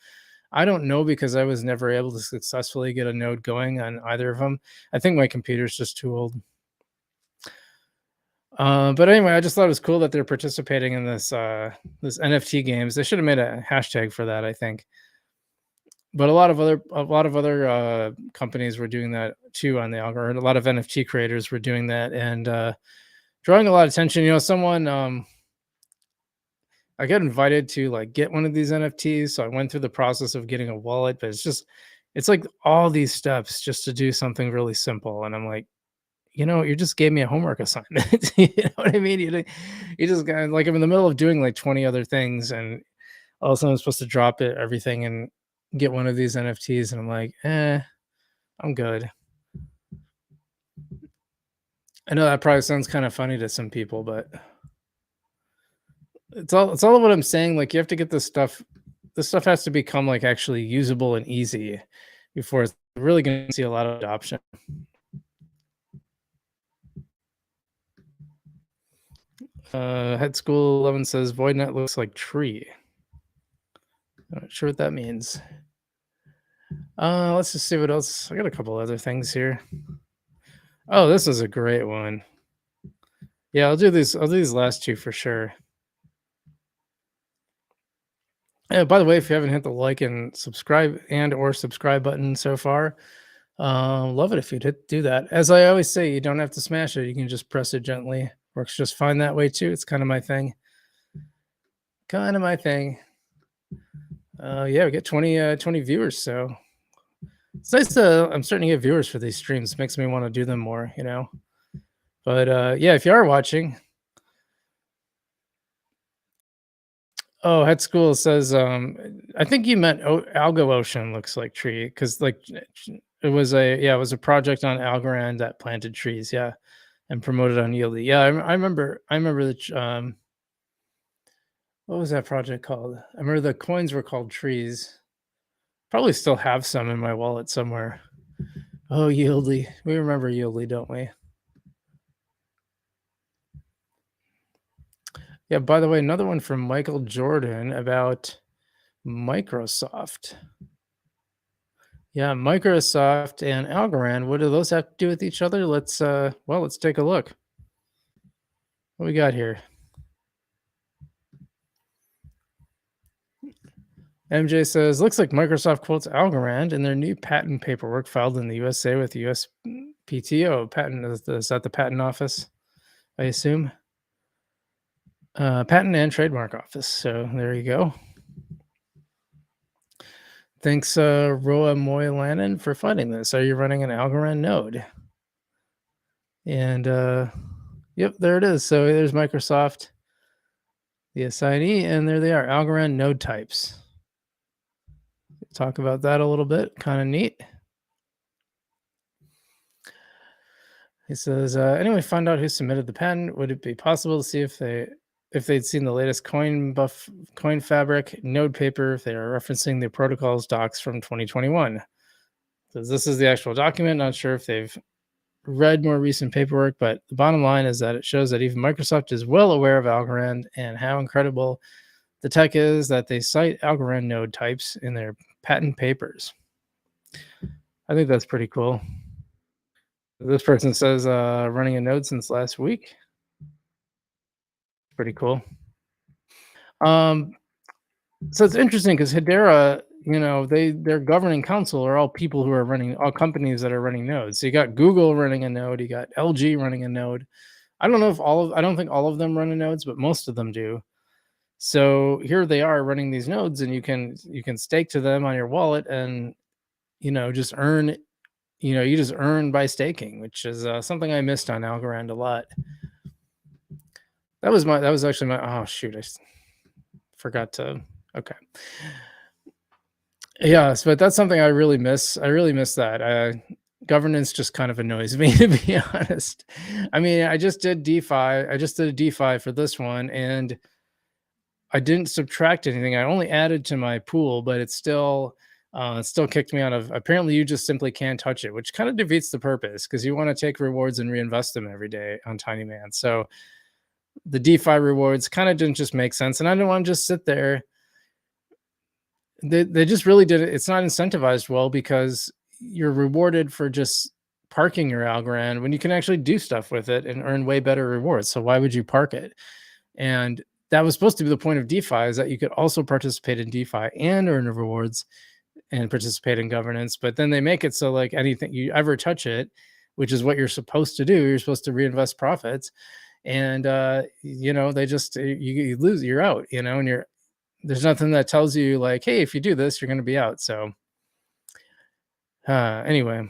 I don't know because I was never able to successfully get a node going on either of them. I think my computer's just too old. But anyway, I just thought it was cool that they're participating in this NFT games. They should have made a hashtag for that, I think. But a lot of other companies were doing that too on the algorithm. A lot of NFT creators were doing that and drawing a lot of attention. You know, someone I got invited to like get one of these NFTs, so I went through the process of getting a wallet, but it's like all these steps just to do something really simple, and I'm like, you know, you just gave me a homework assignment. You know what I mean? You just got like I'm in the middle of doing like 20 other things, and all of a sudden I'm supposed to drop it, everything, and get one of these NFTs, and I'm like, I'm good. I know that probably sounds kind of funny to some people, but it's all what I'm saying. Like you have to get this stuff. This stuff has to become like actually usable and easy before it's really going to see a lot of adoption. Head School 11 says VoidNet looks like tree. I'm not sure what that means. Let's just see what else. I got a couple other things here. Oh, this is a great one. Yeah, I'll do these. I'll do these last two for sure. Yeah, by the way, if you haven't hit the like and subscribe button so far, love it if you'd do that. As I always say, you don't have to smash it. You can just press it gently. Works just fine that way too. It's kind of my thing. Kind of my thing. Yeah, we get 20 viewers, so it's nice to. I'm starting to get viewers for these streams. It makes me want to do them more, you know. But yeah, if you are watching, oh, Head School says, I think you meant Algo Ocean looks like tree because like it was a project on Algorand that planted trees, yeah, and promoted on Yieldy. Yeah, I remember what was that project called? I remember the coins were called trees. Probably still have some in my wallet somewhere. Oh, Yieldy. We remember Yieldy, don't we? Yeah, by the way, another one from Michael Jordan about Microsoft. Yeah, Microsoft and Algorand. What do those have to do with each other? Let's take a look. What we got here? MJ says, looks like Microsoft quotes Algorand in their new patent paperwork filed in the USA with the USPTO. Is that the patent office, I assume? Patent and trademark office. So there you go. Thanks, Roa Moylanen, for finding this. Are you running an Algorand node? And yep, there it is. So there's Microsoft, the assignee, and there they are, Algorand node types. Talk about that a little bit. Kind of neat. He says, anyway, find out who submitted the patent. Would it be possible to see if they'd seen the latest coin fabric node paper, if they are referencing the protocols docs from 2021? Says this is the actual document. Not sure if they've read more recent paperwork, but the bottom line is that it shows that even Microsoft is well aware of Algorand and how incredible the tech is that they cite Algorand node types in their patent papers. I think that's pretty cool. This person says running a node since last week. Pretty cool. So it's interesting because Hedera, you know, their governing council are all people who are running all companies that are running nodes. So you got Google running a node, you got LG running a node. I don't know if I don't think all of them run nodes, but most of them do. So here they are running these nodes, and you can stake to them on your wallet, and you know just earn. You just earn by staking, which is something I missed on Algorand a lot. That was actually my oh shoot, Forgot to. Okay. Yes, but that's something I really miss. I really miss that. Governance just kind of annoys me, to be honest. I mean, I just did DeFi. I just did a DeFi for this one, and I didn't subtract anything. I only added to my pool, but it still kicked me out of. Apparently, you just simply can't touch it, which kind of defeats the purpose because you want to take rewards and reinvest them every day on Tiny Man. So the DeFi rewards kind of didn't just make sense, and I didn't want to just sit there. They just really did it. It's not incentivized well because you're rewarded for just parking your Algorand when you can actually do stuff with it and earn way better rewards. So why would you park it? And that was supposed to be the point of DeFi, is that you could also participate in DeFi and earn rewards and participate in governance. But then they make it so like anything you ever touch it, which is what you're supposed to do, you're supposed to reinvest profits. And they just you lose, you're out, and there's nothing that tells you like, hey, if you do this, you're going to be out. So anyway,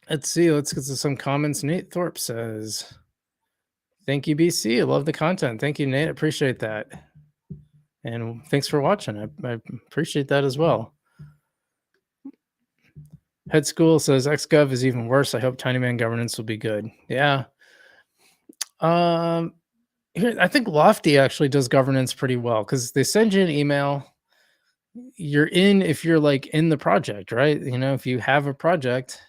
let's see. Let's get to some comments. Nate Thorpe says, "Thank you, BC. I love the content. Thank you, Nate. I appreciate that, and thanks for watching. I appreciate that as well." Head School says XGov is even worse. I hope Tiny Man governance will be good. Yeah. I think Lofty actually does governance pretty well because they send you an email. You're in if you're like in the project, right? If you have a project,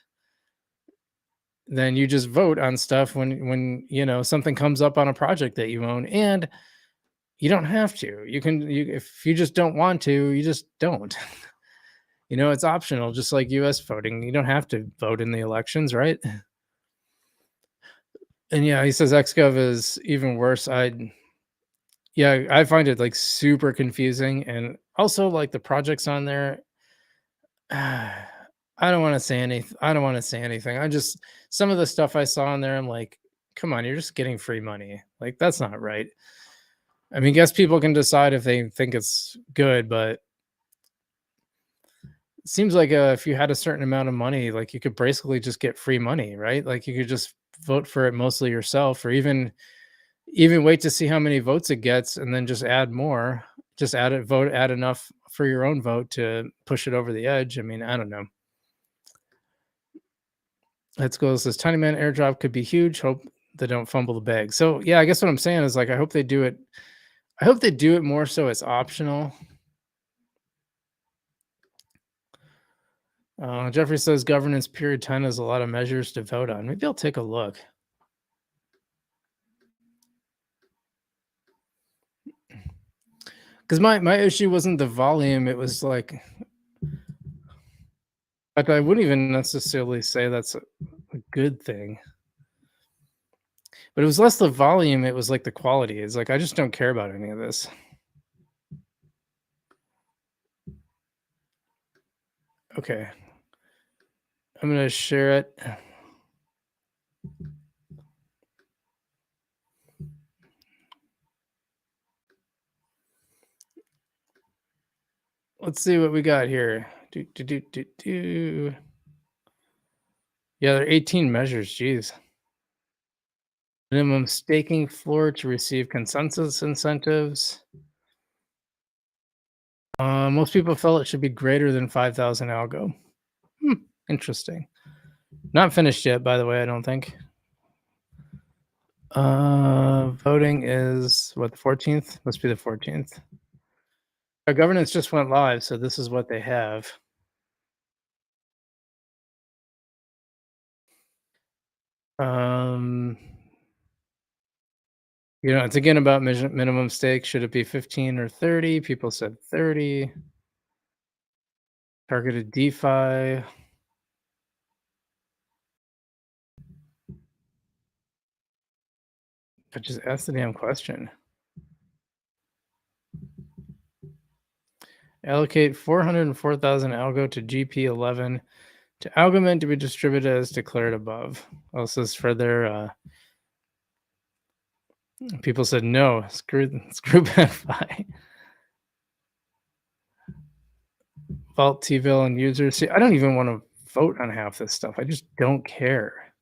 then you just vote on stuff when something comes up on a project that you own, and you don't have to. If you just don't want to, you just don't. It's optional, just like US voting. You don't have to vote in the elections, right? And yeah, he says XGov is even worse. I find it like super confusing, and also like the projects on there. I don't want to say anything. I don't want to say anything. Some of the stuff I saw on there, I'm like, come on, you're just getting free money. Like that's not right. I mean, guess people can decide if they think it's good, but it seems like if you had a certain amount of money, like you could basically just get free money, right? Like you could just vote for it mostly yourself, or even wait to see how many votes it gets and then just add more. Just add enough for your own vote to push it over the edge. I mean, I don't know. Let's go. Says Tiny Man airdrop could be huge. Hope they don't fumble the bag. So yeah, I guess what I'm saying is like I hope they do it. I hope they do it more so it's optional. Jeffrey says governance period 10 has a lot of measures to vote on. Maybe I'll take a look. Because my issue wasn't the volume, it was like, but I wouldn't even necessarily say that's a good thing. But it was less the volume, it was like the quality. It's like I just don't care about any of this. Okay. I'm gonna share it. Let's see what we got here. Yeah, there are 18 measures. Geez. Minimum staking floor to receive consensus incentives. Most people felt it should be greater than 5,000 algo. Interesting. Not finished yet, by the way, I don't think. Voting is what, the 14th? Must be the 14th. Our governance just went live, so this is what they have. It's again about minimum stake. Should it be 15 or 30? People said 30. Targeted DeFi. I just asked the damn question. Allocate 404,000 algo to GP11 to Algorand to be distributed as declared above. Also, is for their people said no. Screw BFI. Vault Tville and users. See, I don't even want to vote on half this stuff. I just don't care.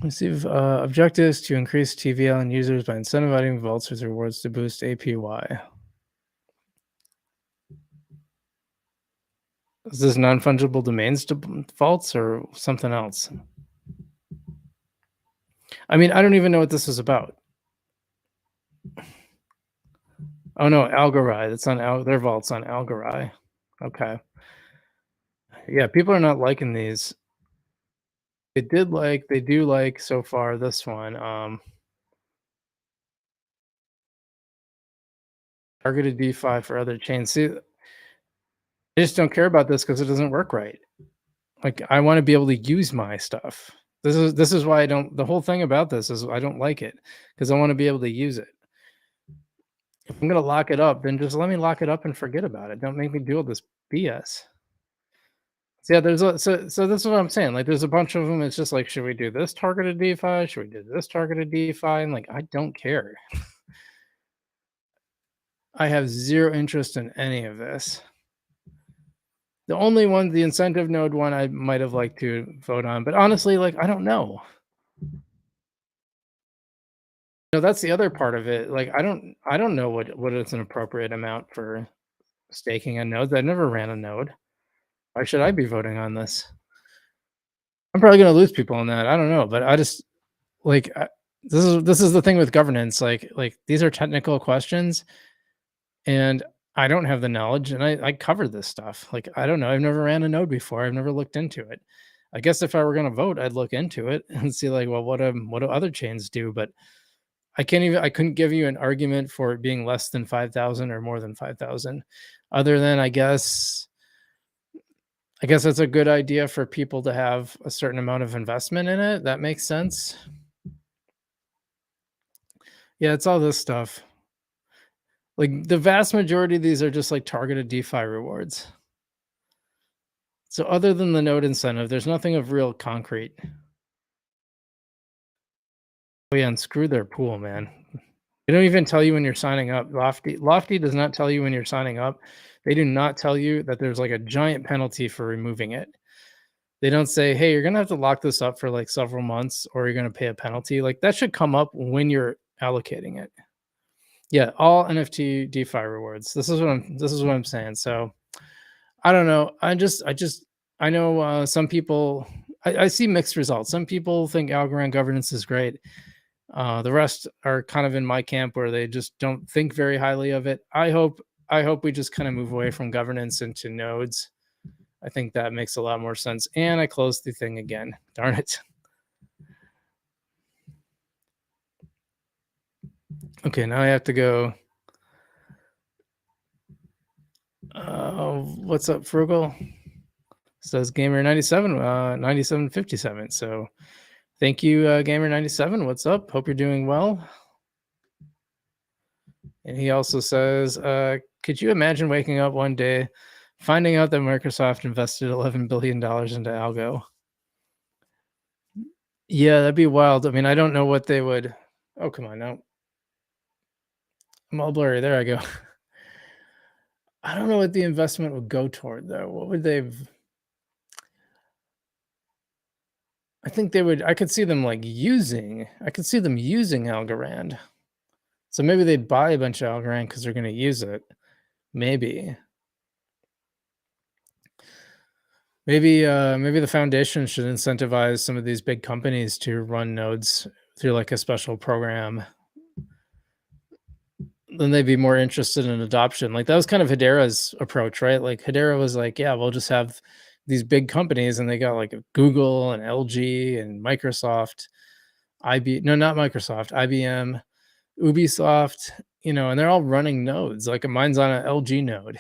Receive objectives to increase TVL and users by incentivizing vaults with rewards to boost APY. Is this non-fungible domains vaults or something else? I mean, I don't even know what this is about. Oh no, Algorand. It's on their vaults on Algorand. Okay. Yeah, people are not liking these. They do like so far this one. Targeted DeFi for other chains. See, I just don't care about this because it doesn't work right. Like I want to be able to use my stuff. This is why I don't. The whole thing about this is I don't like it because I want to be able to use it. If I'm gonna lock it up, then just let me lock it up and forget about it. Don't make me do all this BS. So yeah, so this is what I'm saying. Like, there's a bunch of them. It's just like, should we do this targeted DeFi? Should we do this targeted DeFi? And like, I don't care. I have zero interest in any of this. The only one, the incentive node one, I might have liked to vote on, but honestly, like, I don't know. That's the other part of it. Like, I don't know what is an appropriate amount for staking a node. I never ran a node. Why should I be voting on this? I'm probably gonna lose people on that. I don't know, but I just like this is the thing with governance. Like these are technical questions, and I don't have the knowledge, and I cover this stuff. Like I don't know. I've never ran a node before. I've never looked into it. I guess if I were gonna vote, I'd look into it and see like, well, what do other chains do? But I couldn't give you an argument for it being less than 5,000 or more than 5,000, other than I guess that's a good idea for people to have a certain amount of investment in it. That makes sense. Yeah, it's all this stuff. Like the vast majority of these are just like targeted DeFi rewards. So other than the node incentive, there's nothing of real concrete. Oh yeah, and screw their pool, man. They don't even tell you when you're signing up. Lofty does not tell you when you're signing up. They do not tell you that there's like a giant penalty for removing it. They don't say, "Hey, you're gonna have to lock this up for like several months, or you're gonna pay a penalty." Like that should come up when you're allocating it. Yeah, all NFT DeFi rewards. This is what I'm saying. So I don't know. I know some people. I see mixed results. Some people think Algorand governance is great. The rest are kind of in my camp where they just don't think very highly of it. I hope we just kind of move away from governance into nodes. I think that makes a lot more sense. And I closed the thing again. Darn it. Okay, now I have to go. What's up, Frugal? Says Gamer97, 9757. So thank you, Gamer97. What's up? Hope you're doing well. And he also says, could you imagine waking up one day, finding out that Microsoft invested $11 billion into Algo? Yeah, that'd be wild. I mean, I don't know what they would. Oh, come on now. I'm all blurry. There I go. I don't know what the investment would go toward, though. What would they? I think they would. I could see them like using. I could see them using Algorand. So maybe they'd buy a bunch of Algorand because they're going to use it. Maybe. Maybe the foundation should incentivize some of these big companies to run nodes through like a special program. Then they'd be more interested in adoption. Like that was kind of Hedera's approach, right? Like Hedera was like, yeah, we'll just have these big companies, and they got like Google and LG and Microsoft, no, not Microsoft, IBM, Ubisoft, and they're all running nodes. Like mine's on an LG node.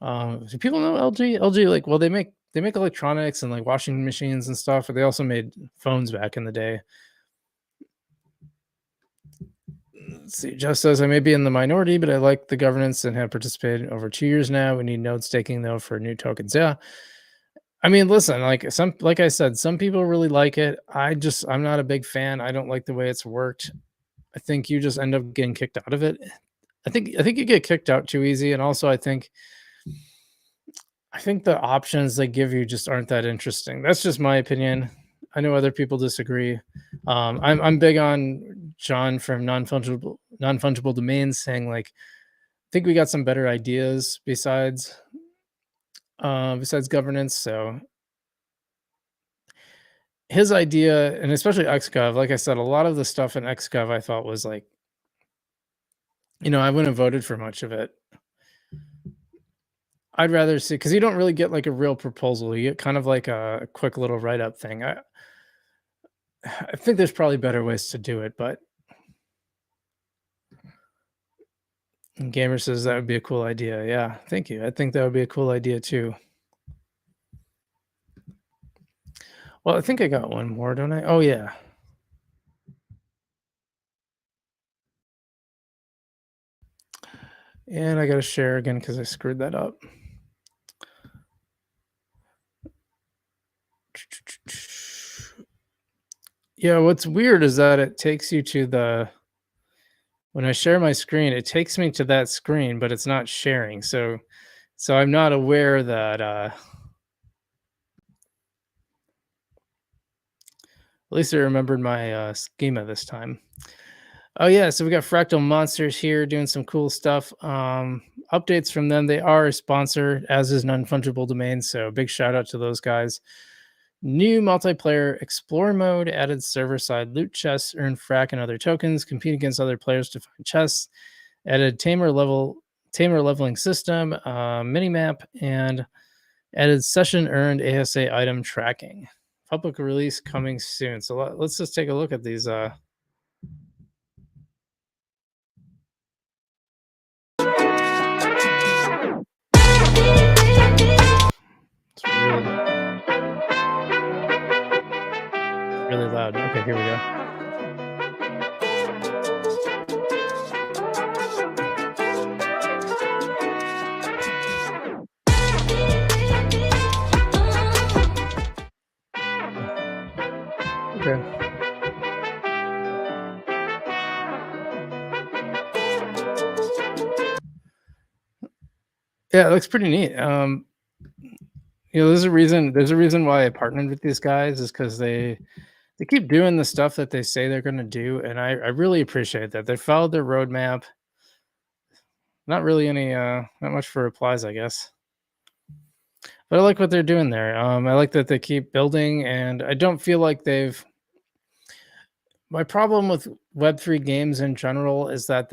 Do people know LG? LG, like, well, they make electronics and like washing machines and stuff, but they also made phones back in the day. Let's see, Jeff says I may be in the minority, but I like the governance and have participated over 2 years now. We need node staking though for new tokens. Yeah. I mean, listen, like I said, some people really like it. I'm not a big fan. I don't like the way it's worked. I think you just end up getting kicked out of it. I think you get kicked out too easy. And also I think the options they give you just aren't that interesting. That's just my opinion. I know other people disagree. I'm big on John from non fungible domains saying like I think we got some better ideas besides governance. So his idea, and especially XGov, like I said, a lot of the stuff in XGov I thought was like, I wouldn't have voted for much of it. I'd rather see because you don't really get like a real proposal. You get kind of like a quick little write up thing. I think there's probably better ways to do it, but Gamer says that would be a cool idea. Yeah, thank you. I think that would be a cool idea too. Well, I think I got one more, don't I? Oh yeah. And I got to share again because I screwed that up. Yeah, what's weird is that it takes you to when I share my screen, it takes me to that screen, but it's not sharing. So I'm not aware that at least I remembered my schema this time. Oh yeah, so we got Fractal Monsters here doing some cool stuff. Updates from them. They are a sponsor, as is Non-Fungible Domains. So big shout out to those guys. New multiplayer explore mode, added server-side loot chests, earn frac and other tokens, compete against other players to find chests, added tamer leveling system, mini map, and added session earned ASA item tracking. Public release coming soon. So let's just take a look at these. It's really loud. Okay, here we go. Okay. Yeah, it looks pretty neat. There's a reason why I partnered with these guys is because they keep doing the stuff that they say they're gonna do, and I really appreciate that. They followed their roadmap. Not really any not much for replies, I guess. But I like what they're doing there. I like that they keep building, and I don't feel like they've my problem with Web3 games in general is that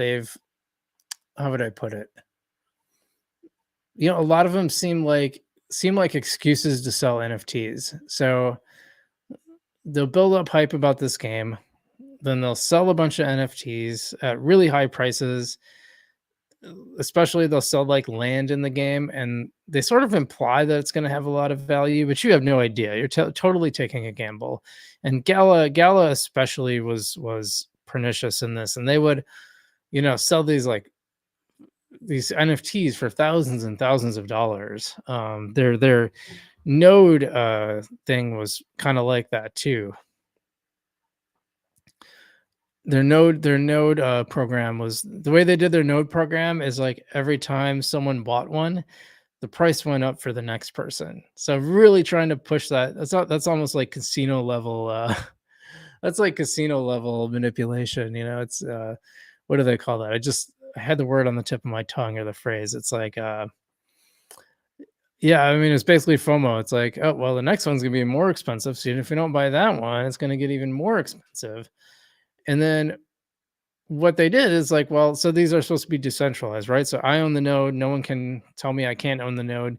how would I put it? A lot of them seem like excuses to sell NFTs. So they'll build up hype about this game, then they'll sell a bunch of NFTs at really high prices. Especially they'll sell like land in the game, and they sort of imply that it's going to have a lot of value, but you have no idea. You're totally taking a gamble. And Gala especially was pernicious in this, and they would sell these NFTs for thousands and thousands of dollars. Their node thing was kind of like that too. Their node program was the way they did their node program is like every time someone bought one, the price went up for the next person. So really trying to push that. That's almost like casino level. That's like casino level manipulation. It's what do they call that? I had the word on the tip of my tongue or the phrase. It's like yeah, I mean it's basically FOMO. It's like, oh well, the next one's gonna be more expensive. So if you don't buy that one, it's gonna get even more expensive. And then what they did is like, well, so these are supposed to be decentralized, right? So I own the node. No one can tell me I can't own the node.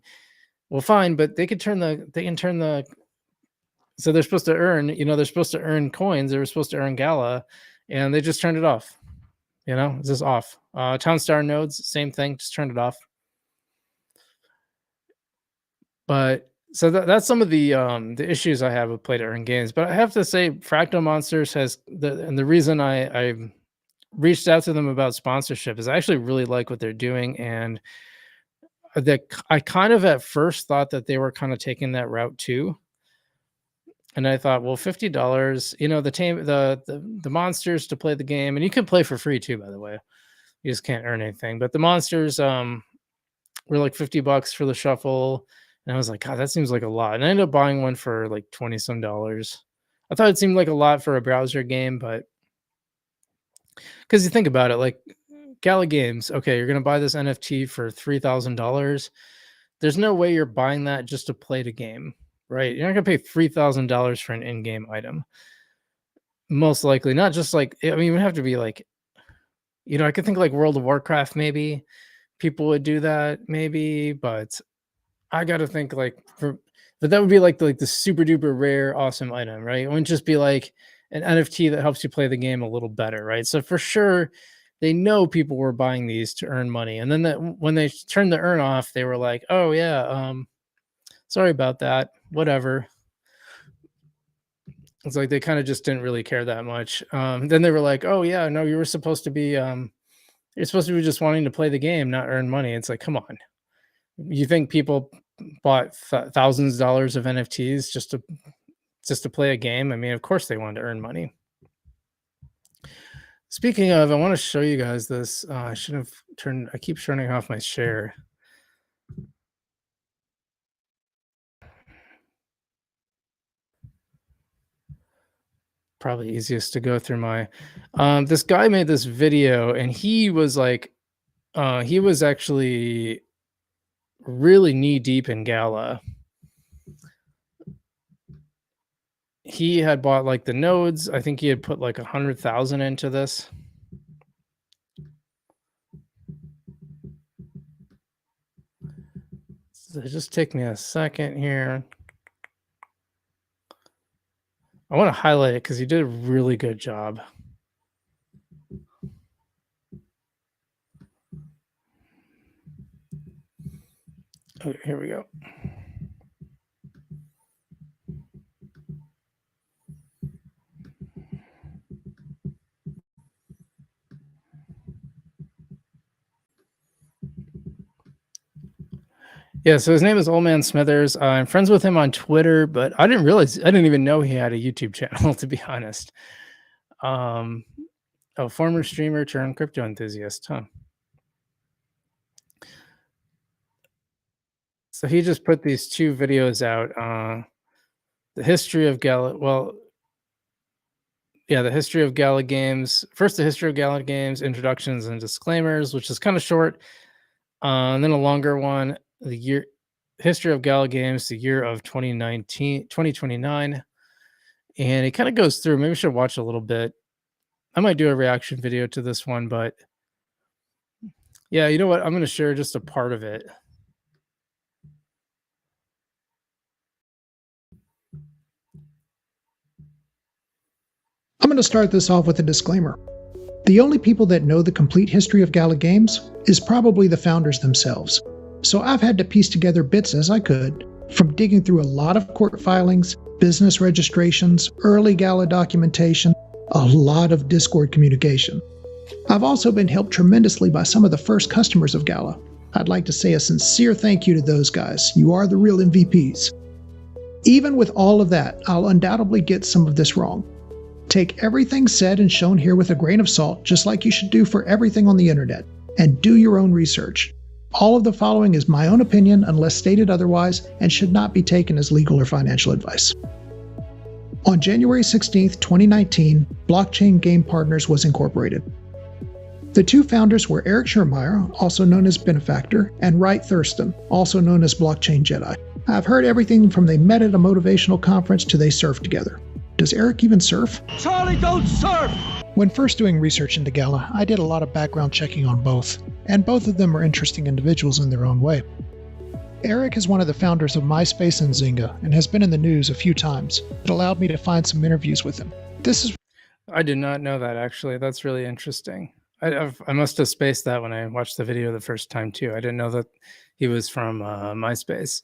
Well, fine, but they can turn the so they're supposed to earn coins. They were supposed to earn Gala, and they just turned it off. It's just off. Townstar nodes, same thing, just turned it off. But so that's some of the issues I have with play to earn games. But I have to say, Fractal Monsters and the reason I reached out to them about sponsorship is I actually really like what they're doing, and that I kind of at first thought that they were kind of taking that route too. And I thought, well, $50, the monsters to play the game, and you can play for free too, by the way. You just can't earn anything. But the monsters were like $50 for the shuffle. And I was like, God, that seems like a lot. And I ended up buying one for like 20 some dollars. I thought it seemed like a lot for a browser game, but because you think about it, like Gala Games, okay, you're gonna buy this NFT for $3,000. There's no way you're buying that just to play the game, right? You're not gonna pay $3,000 for an in-game item. Most likely, not just like I mean, it would have to be like, I could think like World of Warcraft, maybe people would do that, maybe, but I gotta think like but that would be like the super duper rare awesome item, right? It wouldn't just be like an NFT that helps you play the game a little better, right? So for sure, they know people were buying these to earn money, and then when they turned the earn off, they were like, "Oh yeah, sorry about that, whatever." It's like they kind of just didn't really care that much. Then they were like, "Oh yeah, no, you were supposed to be you're supposed to be just wanting to play the game, not earn money." It's like, come on. You think people bought thousands of dollars of NFTs just to play a game? I mean, of course they wanted to earn money. Speaking of, I want to show you guys this. I should have turned. I keep turning off my share. Probably easiest to go through my. This guy made this video, and he was like, he was actually really knee deep in Gala. He had bought like the nodes. I think he had put like 100,000 into this. So just take me a second here. I want to highlight it because he did a really good job. Okay, here we go. Yeah, so his name is Old Man Smithers. I'm friends with him on Twitter, but I didn't even know he had a YouTube channel, to be honest. A former streamer turned crypto enthusiast, huh? So he just put these two videos out. The history of Gala. Well, yeah, the history of Gala Games. First, the history of Gala Games, introductions and disclaimers, which is kind of short. And then a longer one, the history of Gala Games, the year of 2029. And it kind of goes through. Maybe we should watch a little bit. I might do a reaction video to this one, but yeah, you know what? I'm going to share just a part of it. I'm going to start this off with a disclaimer. The only people that know the complete history of Gala Games is probably the founders themselves. So I've had to piece together bits as I could, from digging through a lot of court filings, business registrations, early Gala documentation, a lot of Discord communication. I've also been helped tremendously by some of the first customers of Gala. I'd like to say a sincere thank you to those guys. You are the real MVPs. Even with all of that, I'll undoubtedly get some of this wrong. Take everything said and shown here with a grain of salt, just like you should do for everything on the internet, and do your own research. All of the following is my own opinion unless stated otherwise and should not be taken as legal or financial advice. On January 16, 2019, Blockchain Game Partners was incorporated. The two founders were Eric Schurmeyer, also known as Benefactor, and Wright Thurston, also known as Blockchain Jedi. I've heard everything from they met at a motivational conference to they surfed together. Does Eric even surf? Charlie, don't surf! When first doing research into Gala, I did a lot of background checking on both, and both of them are interesting individuals in their own way. Eric is one of the founders of MySpace and Zynga, and has been in the news a few times. It allowed me to find some interviews with him. I did not know that, actually. That's really interesting. I must have spaced that when I watched the video the first time, too. I didn't know that he was from MySpace.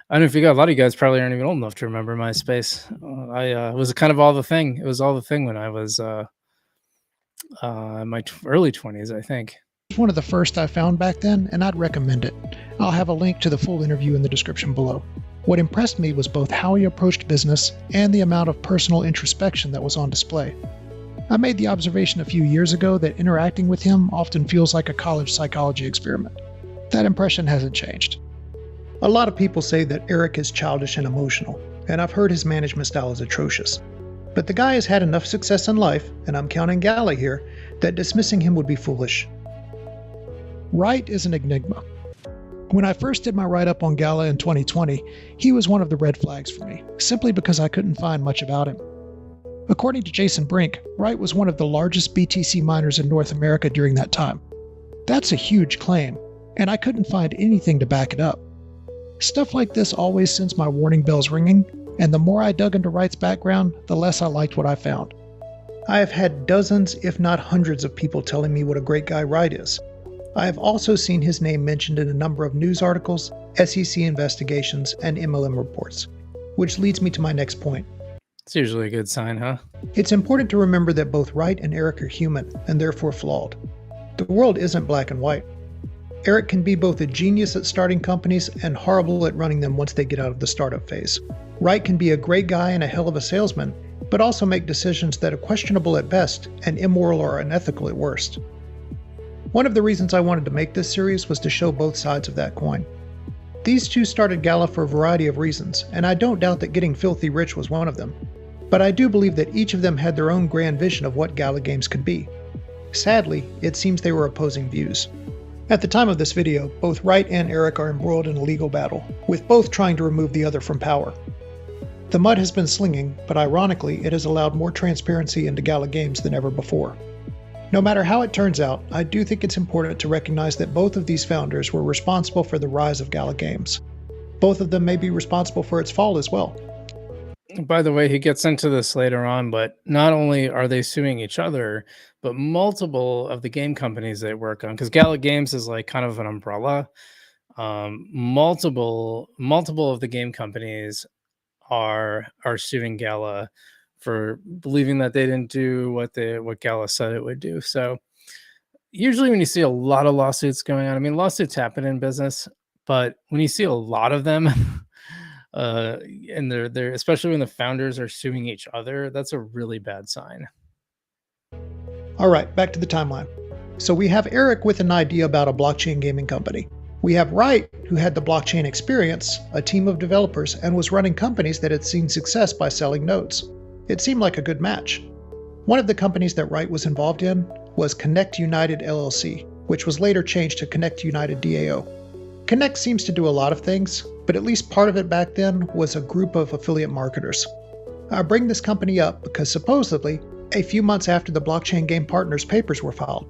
I don't know if a lot of you guys probably aren't even old enough to remember MySpace. It was kind of all the thing. It was all the thing when I was in my early 20s, I think. One of the first I found back then, and I'd recommend it. I'll have a link to the full interview in the description below. What impressed me was both how he approached business and the amount of personal introspection that was on display. I made the observation a few years ago that interacting with him often feels like a college psychology experiment. That impression hasn't changed. A lot of people say that Eric is childish and emotional, and I've heard his management style is atrocious. But the guy has had enough success in life, and I'm counting Gala here, that dismissing him would be foolish. Wright is an enigma. When I first did my write-up on Gala in 2020, he was one of the red flags for me, simply because I couldn't find much about him. According to Jason Brink, Wright was one of the largest BTC miners in North America during that time. That's a huge claim, and I couldn't find anything to back it up. Stuff like this always sends my warning bells ringing, and the more I dug into Wright's background, the less I liked what I found. I have had dozens, if not hundreds, of people telling me what a great guy Wright is. I have also seen his name mentioned in a number of news articles, SEC investigations, and MLM reports, which leads me to my next point. It's usually a good sign, huh? It's important to remember that both Wright and Eric are human, and therefore flawed. The world isn't black and white. Eric can be both a genius at starting companies and horrible at running them once they get out of the startup phase. Wright can be a great guy and a hell of a salesman, but also make decisions that are questionable at best and immoral or unethical at worst. One of the reasons I wanted to make this series was to show both sides of that coin. These two started Gala for a variety of reasons, and I don't doubt that getting filthy rich was one of them. But I do believe that each of them had their own grand vision of what Gala Games could be. Sadly, it seems they were opposing views. At the time of this video, both Wright and Eric are embroiled in a legal battle, with both trying to remove the other from power. The mud has been slinging, but ironically, it has allowed more transparency into Gala Games than ever before. No matter how it turns out, I do think it's important to recognize that both of these founders were responsible for the rise of Gala Games. Both of them may be responsible for its fall as well. By the way, he gets into this later on, but not only are they suing each other, but multiple of the game companies they work on, because Gala Games is like kind of an umbrella. Multiple of the game companies are suing Gala for believing that they didn't do what Gala said it would do. So usually when you see a lot of lawsuits going on, I mean, lawsuits happen in business, but when you see a lot of them, and they're especially when the founders are suing each other, that's a really bad sign. All right, back to the timeline. So we have Eric with an idea about a blockchain gaming company. We have Wright, who had the blockchain experience, a team of developers, and was running companies that had seen success by selling nodes. It seemed like a good match. One of the companies that Wright was involved in was Connect United LLC, which was later changed to Connect United DAO. Connect seems to do a lot of things, but at least part of it back then was a group of affiliate marketers. I bring this company up because supposedly, a few months after the Blockchain Game Partners papers were filed,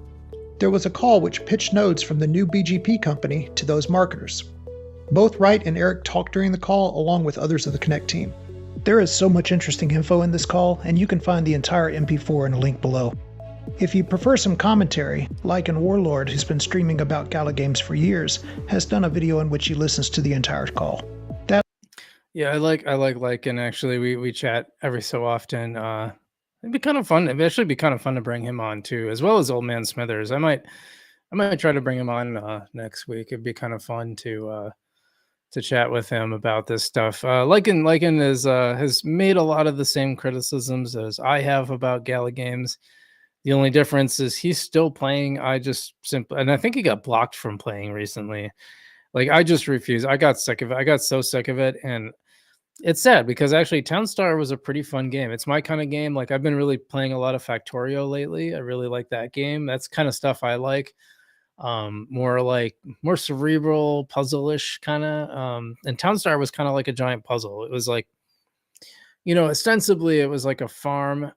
there was a call which pitched nodes from the new BGP company to those marketers. Both Wright and Eric talked during the call along with others of the Connect team. There is so much interesting info in this call, and you can find the entire MP4 in a link below. If you prefer some commentary, like an Warlord who's been streaming about Gala Games for years, has done a video in which he listens to the entire call. Yeah, I like Lycan. Actually, we chat every so often. It'd be kind of fun. It'd actually be kind of fun to bring him on too, as well as Old Man Smithers. I might try to bring him on next week. It'd be kind of fun to chat with him about this stuff. Lycan is has made a lot of the same criticisms as I have about Gala Games. The only difference is he's still playing. I just simply, and I think he got blocked from playing recently. Like, I just refuse. I got sick of it. I got so sick of it, and it's sad because actually Townstar was a pretty fun game. It's my kind of game. Like, I've been really playing a lot of Factorio lately. I really like that game. That's kind of stuff I like. More cerebral, puzzle-ish kind of. And Townstar was kind of like a giant puzzle. It was like, ostensibly it was like a farm,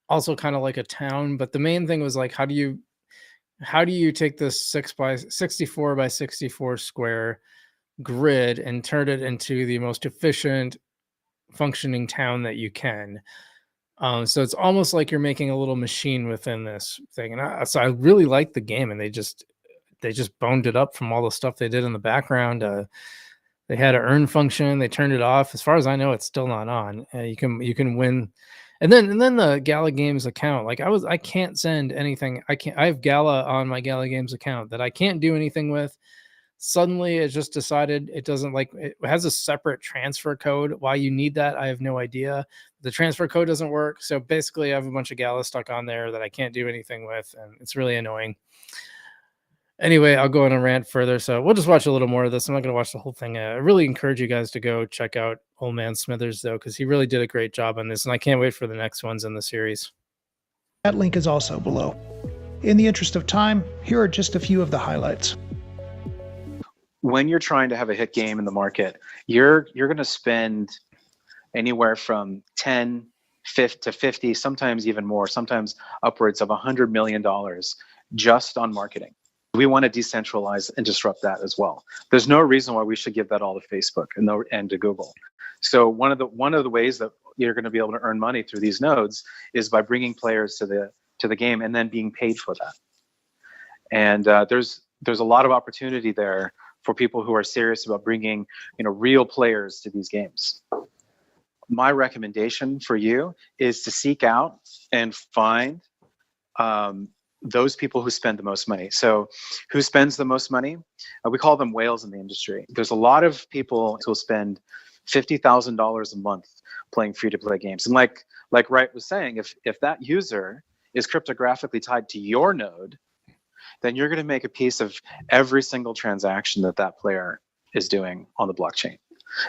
also kind of like a town. But the main thing was like, how do you take this 64 by 64 square grid and turn it into the most efficient functioning town that you can? So it's almost like you're making a little machine within this thing. And so I really liked the game, and they just boned it up from all the stuff they did in the background. They had an earn function. They turned it off. As far as I know, it's still not on. You can win. And then the Gala Games account, like I can't send anything. I have Gala on my Gala Games account that I can't do anything with. Suddenly it just decided it doesn't, like, it has a separate transfer code. Why you need that, I have no idea. The transfer code doesn't work. So basically I have a bunch of Gala stuck on there that I can't do anything with, and it's really annoying. Anyway, I'll go on a rant further. So we'll just watch a little more of this. I'm not going to watch the whole thing. I really encourage you guys to go check out Old Man Smithers, though, because he really did a great job on this. And I can't wait for the next ones in the series. That link is also below. In the interest of time, here are just a few of the highlights. When you're trying to have a hit game in the market, you're going to spend anywhere from 10 to 50, sometimes even more, sometimes upwards of $100 million just on marketing. We want to decentralize and disrupt that as well. There's no reason why we should give that all to Facebook and to Google. So one of the ways that you're going to be able to earn money through these nodes is by bringing players to the game and then being paid for that. And there's a lot of opportunity there for people who are serious about bringing real players to these games. My recommendation for you is to seek out and find those people who spend the most money. So who spends the most money? We call them whales in the industry. There's a lot of people who will spend $50,000 a month playing free-to-play games. And like Wright was saying, if that user is cryptographically tied to your node, then you're going to make a piece of every single transaction that player is doing on the blockchain.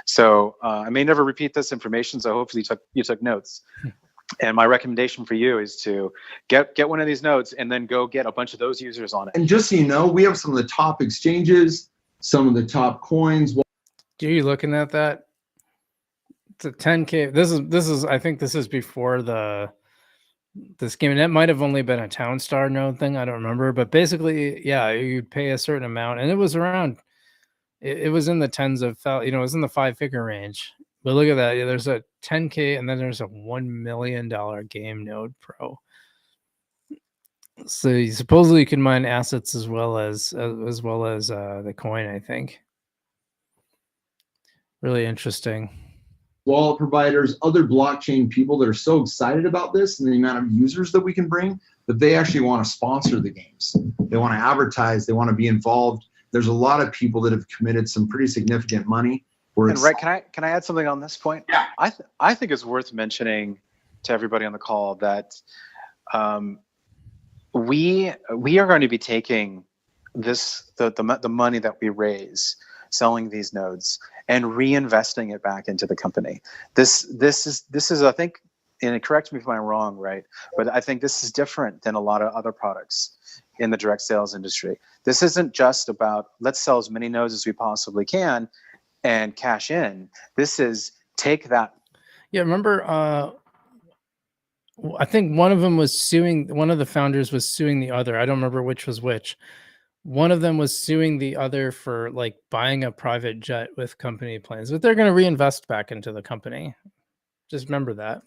So I may never repeat this information, so hopefully you took notes. And my recommendation for you is to get one of these nodes and then go get a bunch of those users on it. And just so you know, we have some of the top exchanges, some of the top coins. Are you looking at that? It's a 10K. This is I think this is before this game, and that might have only been a Town Star node thing. I don't remember, but basically, yeah, you'd pay a certain amount, and it was around. It was in the tens of, it was in the 5-figure range. But look at that. Yeah, there's a 10K, and then there's a $1 million game node pro. So supposedly you can mine assets as well as the coin. I think. Really interesting. Wallet providers, other blockchain people that are so excited about this and the amount of users that we can bring that they actually want to sponsor the games. They want to advertise. They want to be involved. There's a lot of people that have committed some pretty significant money. And Right, can I add something on this point? Yeah. I think it's worth mentioning to everybody on the call that we are going to be taking the money that we raise selling these nodes and reinvesting it back into the company. This is I think, and correct me if I'm wrong, right? But I think this is different than a lot of other products in the direct sales industry. This isn't just about let's sell as many nodes as we possibly can and cash in. This is take that. Yeah, remember, I think one of the founders was suing the other. I don't remember which was which. One of them was suing the other for like buying a private jet with company planes, but they're going to reinvest back into the company. Just remember that.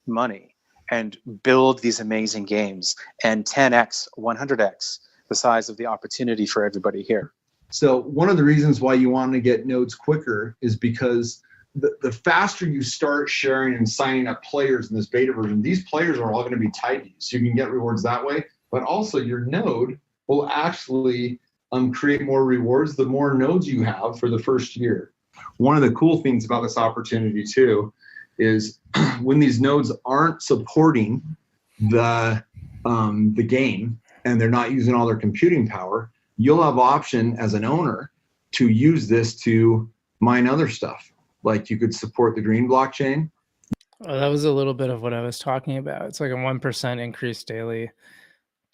Money and build these amazing games and 10x, 100x the size of the opportunity for everybody here. So one of the reasons why you want to get nodes quicker is because the faster you start sharing and signing up players in this beta version, these players are all going to be tied to you. So you can get rewards that way, but also your node will actually create more rewards the more nodes you have for the first year. One of the cool things about this opportunity too is when these nodes aren't supporting the game and they're not using all their computing power, you'll have option as an owner to use this to mine other stuff. Like you could support the green blockchain. Oh, that was a little bit of what I was talking about. It's like a 1% increase daily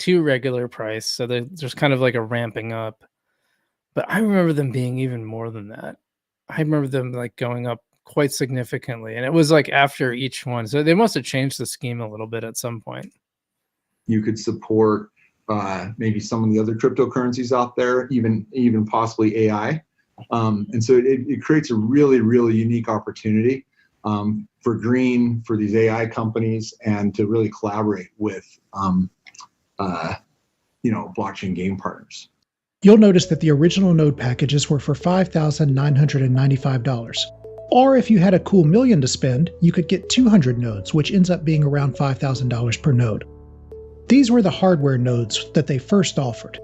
to regular price. So there's kind of like a ramping up. But I remember them being even more than that. I remember them like going up quite significantly. And it was like after each one. So they must have changed the scheme a little bit at some point. You could support maybe some of the other cryptocurrencies out there, even possibly AI. And so it creates a really, really unique opportunity for green, for these AI companies, and to really collaborate with blockchain game partners. You'll notice that the original node packages were for $5,995. Or if you had a cool $1 million to spend, you could get 200 nodes, which ends up being around $5,000 per node. These were the hardware nodes that they first offered.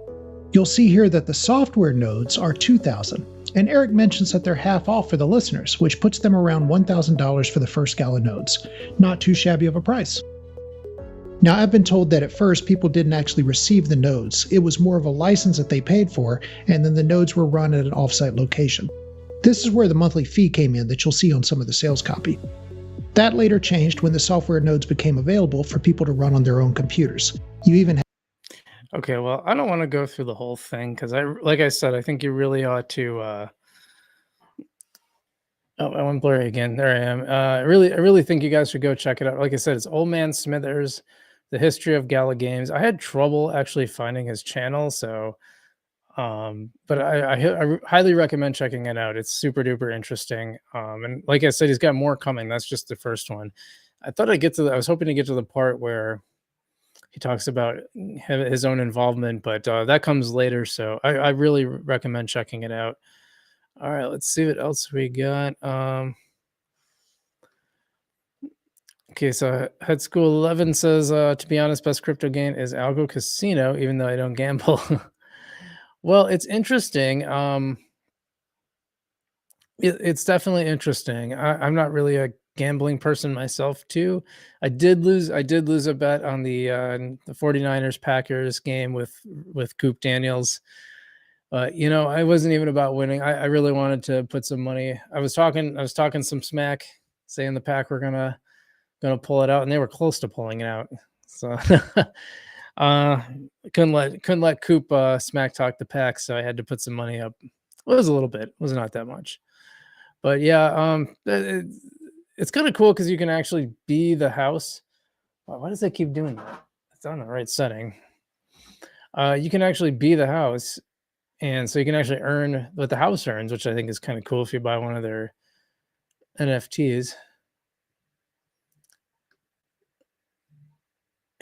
You'll see here that the software nodes are $2,000, and Eric mentions that they're half off for the listeners, which puts them around $1,000 for the first Gala nodes. Not too shabby of a price. Now, I've been told that at first people didn't actually receive the nodes. It was more of a license that they paid for, and then the nodes were run at an offsite location. This is where the monthly fee came in that you'll see on some of the sales copy. That later changed when the software nodes became available for people to run on their own computers. You even Okay, well, I don't want to go through the whole thing because like I said, I think you really ought to. Oh, I went blurry again. There I am. I really think you guys should go check it out. Like I said, it's Old Man Smithers, the history of Gala Games. I had trouble actually finding his channel, so but I highly recommend checking it out. It's super duper interesting. And like I said, he's got more coming. That's just the first one. I was hoping to get to the part where he talks about his own involvement, but that comes later. So I really recommend checking it out. All right, let's see what else we got. Okay, so Head School 11 says, to be honest, best crypto game is Algo Casino, even though I don't gamble. Well, it's interesting. It's definitely interesting. I'm not really a gambling person myself too. I did lose a bet on the 49ers Packers game with Coop Daniels. I wasn't even about winning. I really wanted to put some money. I was talking some smack, saying the Pack were gonna pull it out, and they were close to pulling it out. So couldn't let Coop smack talk the Pack, so I had to put some money up. It was a little bit, it was not that much. But yeah, it's kind of cool because you can actually be the house. Why does it keep doing that? It's on the right setting. You can actually be the house, and so you can actually earn what the house earns, which I think is kind of cool if you buy one of their NFTs.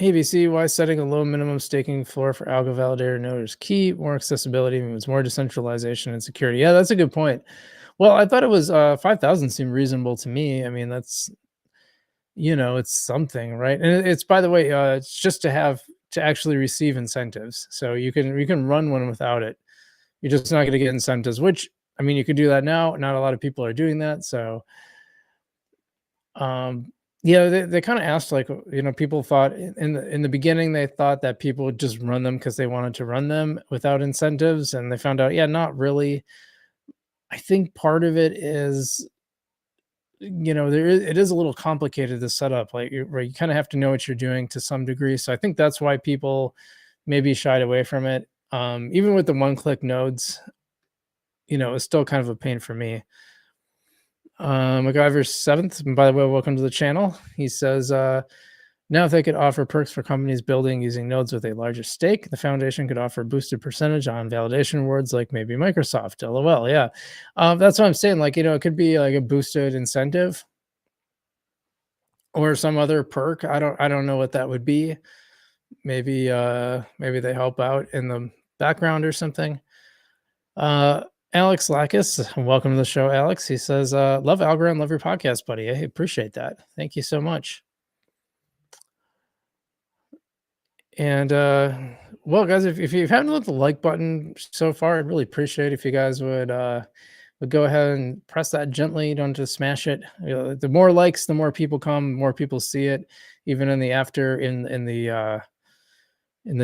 ABC, why setting a low minimum staking floor for Algo Validator node is key. More accessibility means more decentralization and security. Yeah, that's a good point. Well, I thought it was 5,000 seemed reasonable to me. I mean, that's, it's something, right? And it's, by the way, it's just to actually receive incentives. So you can run one without it. You're just not going to get incentives, which, I mean, you could do that now. Not a lot of people are doing that. So, yeah, they kind of asked, like, people thought in the beginning, they thought that people would just run them because they wanted to run them without incentives. And they found out, yeah, not really. I think part of it is, it is a little complicated to set up, like where you kind of have to know what you're doing to some degree. So I think that's why people maybe shied away from it. Even with the one-click nodes, it's still kind of a pain for me. MacGyver 7th, and by the way, welcome to the channel. He says, now if they could offer perks for companies building using nodes with a larger stake, the foundation could offer a boosted percentage on validation rewards like maybe Microsoft. LOL. Yeah. That's what I'm saying. Like, it could be like a boosted incentive or some other perk. I don't know what that would be. Maybe they help out in the background or something. Alex Lacus, welcome to the show, Alex. He says, love Algorand, love your podcast, buddy. I appreciate that. Thank you so much. And well, guys, if you haven't hit the like button so far, I'd really appreciate if you guys would go ahead and press that gently. You don't just smash it. The more likes, the more people come, more people see it. Even in the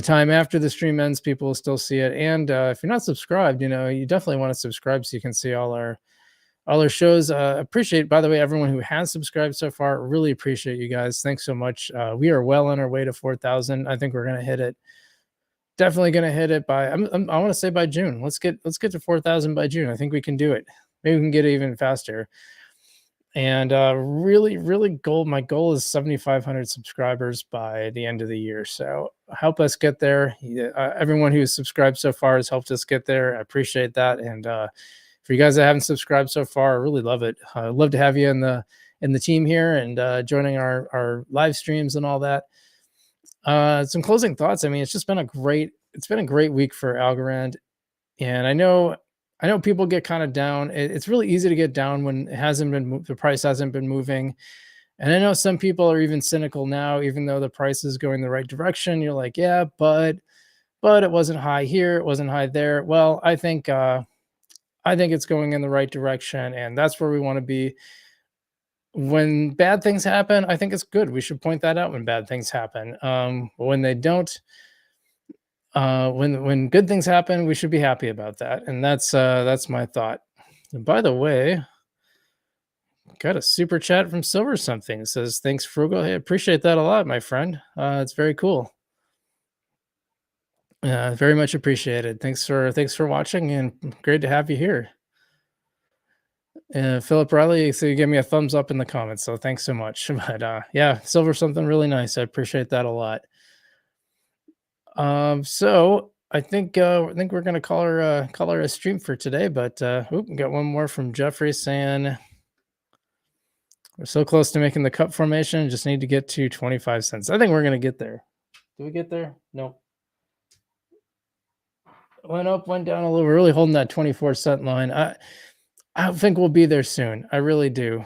time after the stream ends, people will still see it. And if you're not subscribed, you definitely want to subscribe so you can see all our shows. Appreciate, by the way, everyone who has subscribed so far. Really appreciate you guys. Thanks so much. We are well on our way to 4,000. I think we're going to hit it. Definitely going to hit it by, I want to say by June. Let's get to 4,000 by June. I think we can do it. Maybe we can get it even faster. And really my goal is 7,500 subscribers by the end of the year. So help us get there. Everyone who's subscribed so far has helped us get there. I appreciate that. And for you guys that haven't subscribed so far, I really love it. I'd love to have you in the team here and joining our live streams and all that. Some closing thoughts. I mean, it's been a great week for Algorand, and I know people get kind of down. It's really easy to get down when the price hasn't been moving. And I know some people are even cynical now, even though the price is going the right direction. You're like, yeah, but it wasn't high here, it wasn't high there. Well, I think it's going in the right direction, and that's where we want to be. when bad things happen, I think it's good. We should point that out when bad things happen. When they don't, when good things happen, we should be happy about that. And that's my thought. And by the way, got a super chat from Silver Something. It says, "Thanks, Frugal. Hey, appreciate that a lot, my friend. It's very cool. Very much appreciated. Thanks for watching, and great to have you here." Philip Riley, so you gave me a thumbs up in the comments, so thanks so much. But yeah, Silver Something really nice. I appreciate that a lot. So I think we're gonna call her a stream for today. But we got one more from Jeffrey saying, "We're so close to making the cup formation. Just need to get to 25 cents. I think we're gonna get there. Did we get there? Nope. Went up, went down a little. We're really holding that 24-cent line. I think we'll be there soon. I really do.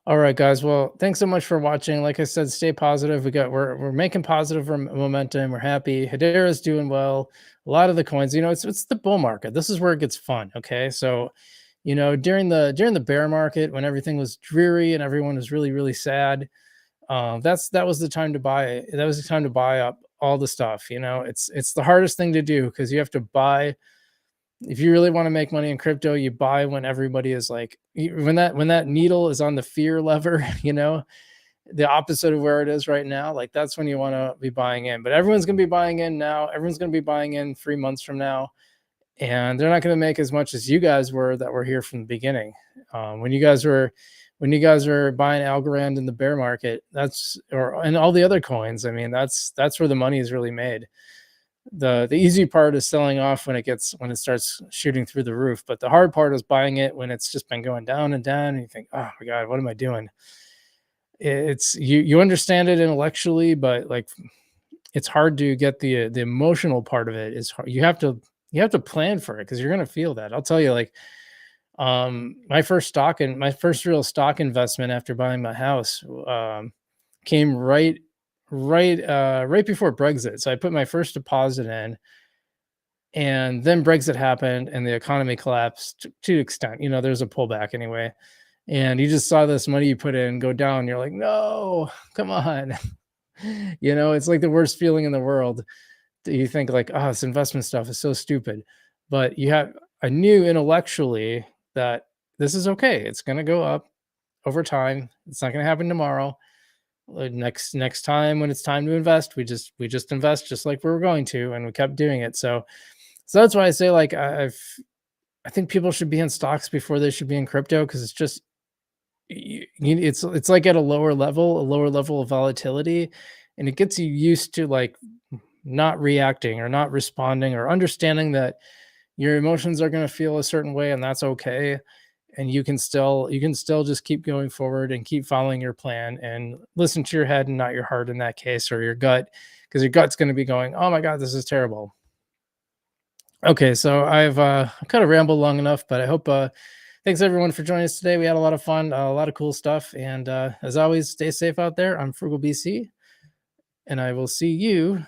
All right, guys. Well, thanks so much for watching. Like I said, stay positive. We're making positive momentum. We're happy. Hedera's doing well. A lot of the coins, it's the bull market. This is where it gets fun. Okay, so during the bear market, when everything was dreary and everyone was really really sad, that was the time to buy. That was the time to buy up all the stuff. It's the hardest thing to do because you have to buy. If you really want to make money in crypto, you buy when everybody is like, when that needle is on the fear lever, the opposite of where it is right now. Like that's when you want to be buying in. But everyone's going to be buying in now. Everyone's going to be buying in 3 months from now, and they're not going to make as much as you guys were that were here from the beginning. When you guys were buying Algorand in the bear market, and all the other coins. I mean, that's where the money is really made. The easy part is selling off when it starts shooting through the roof, but the hard part is buying it when it's just been going down and down, and you think, oh my god, what am I doing? It's you understand it intellectually, but like it's hard to get the emotional part of it. Is hard. You have to plan for it because you're going to feel that. I'll tell you, like my first real stock investment after buying my house came right before Brexit. So I put my first deposit in, and then Brexit happened and the economy collapsed to an extent. There's a pullback anyway. And you just saw this money you put in go down. You're like, no, come on. It's like the worst feeling in the world. You think like, oh, this investment stuff is so stupid. But I knew intellectually that this is okay. It's going to go up over time. It's not going to happen tomorrow. Next time when it's time to invest, we just invest just like we were going to, and we kept doing it. So that's why I say, like, I think people should be in stocks before they should be in crypto, because it's just it's like at a lower level of volatility, and it gets you used to like not reacting or not responding or understanding that your emotions are going to feel a certain way, and that's okay. And you can still just keep going forward and keep following your plan and listen to your head and not your heart in that case, or your gut, because your gut's going to be going, oh my god, this is terrible. Okay, so I've kind of rambled long enough, but I hope thanks everyone for joining us today. We had a lot of fun, a lot of cool stuff, and as always, stay safe out there. I'm Frugal BC, and I will see you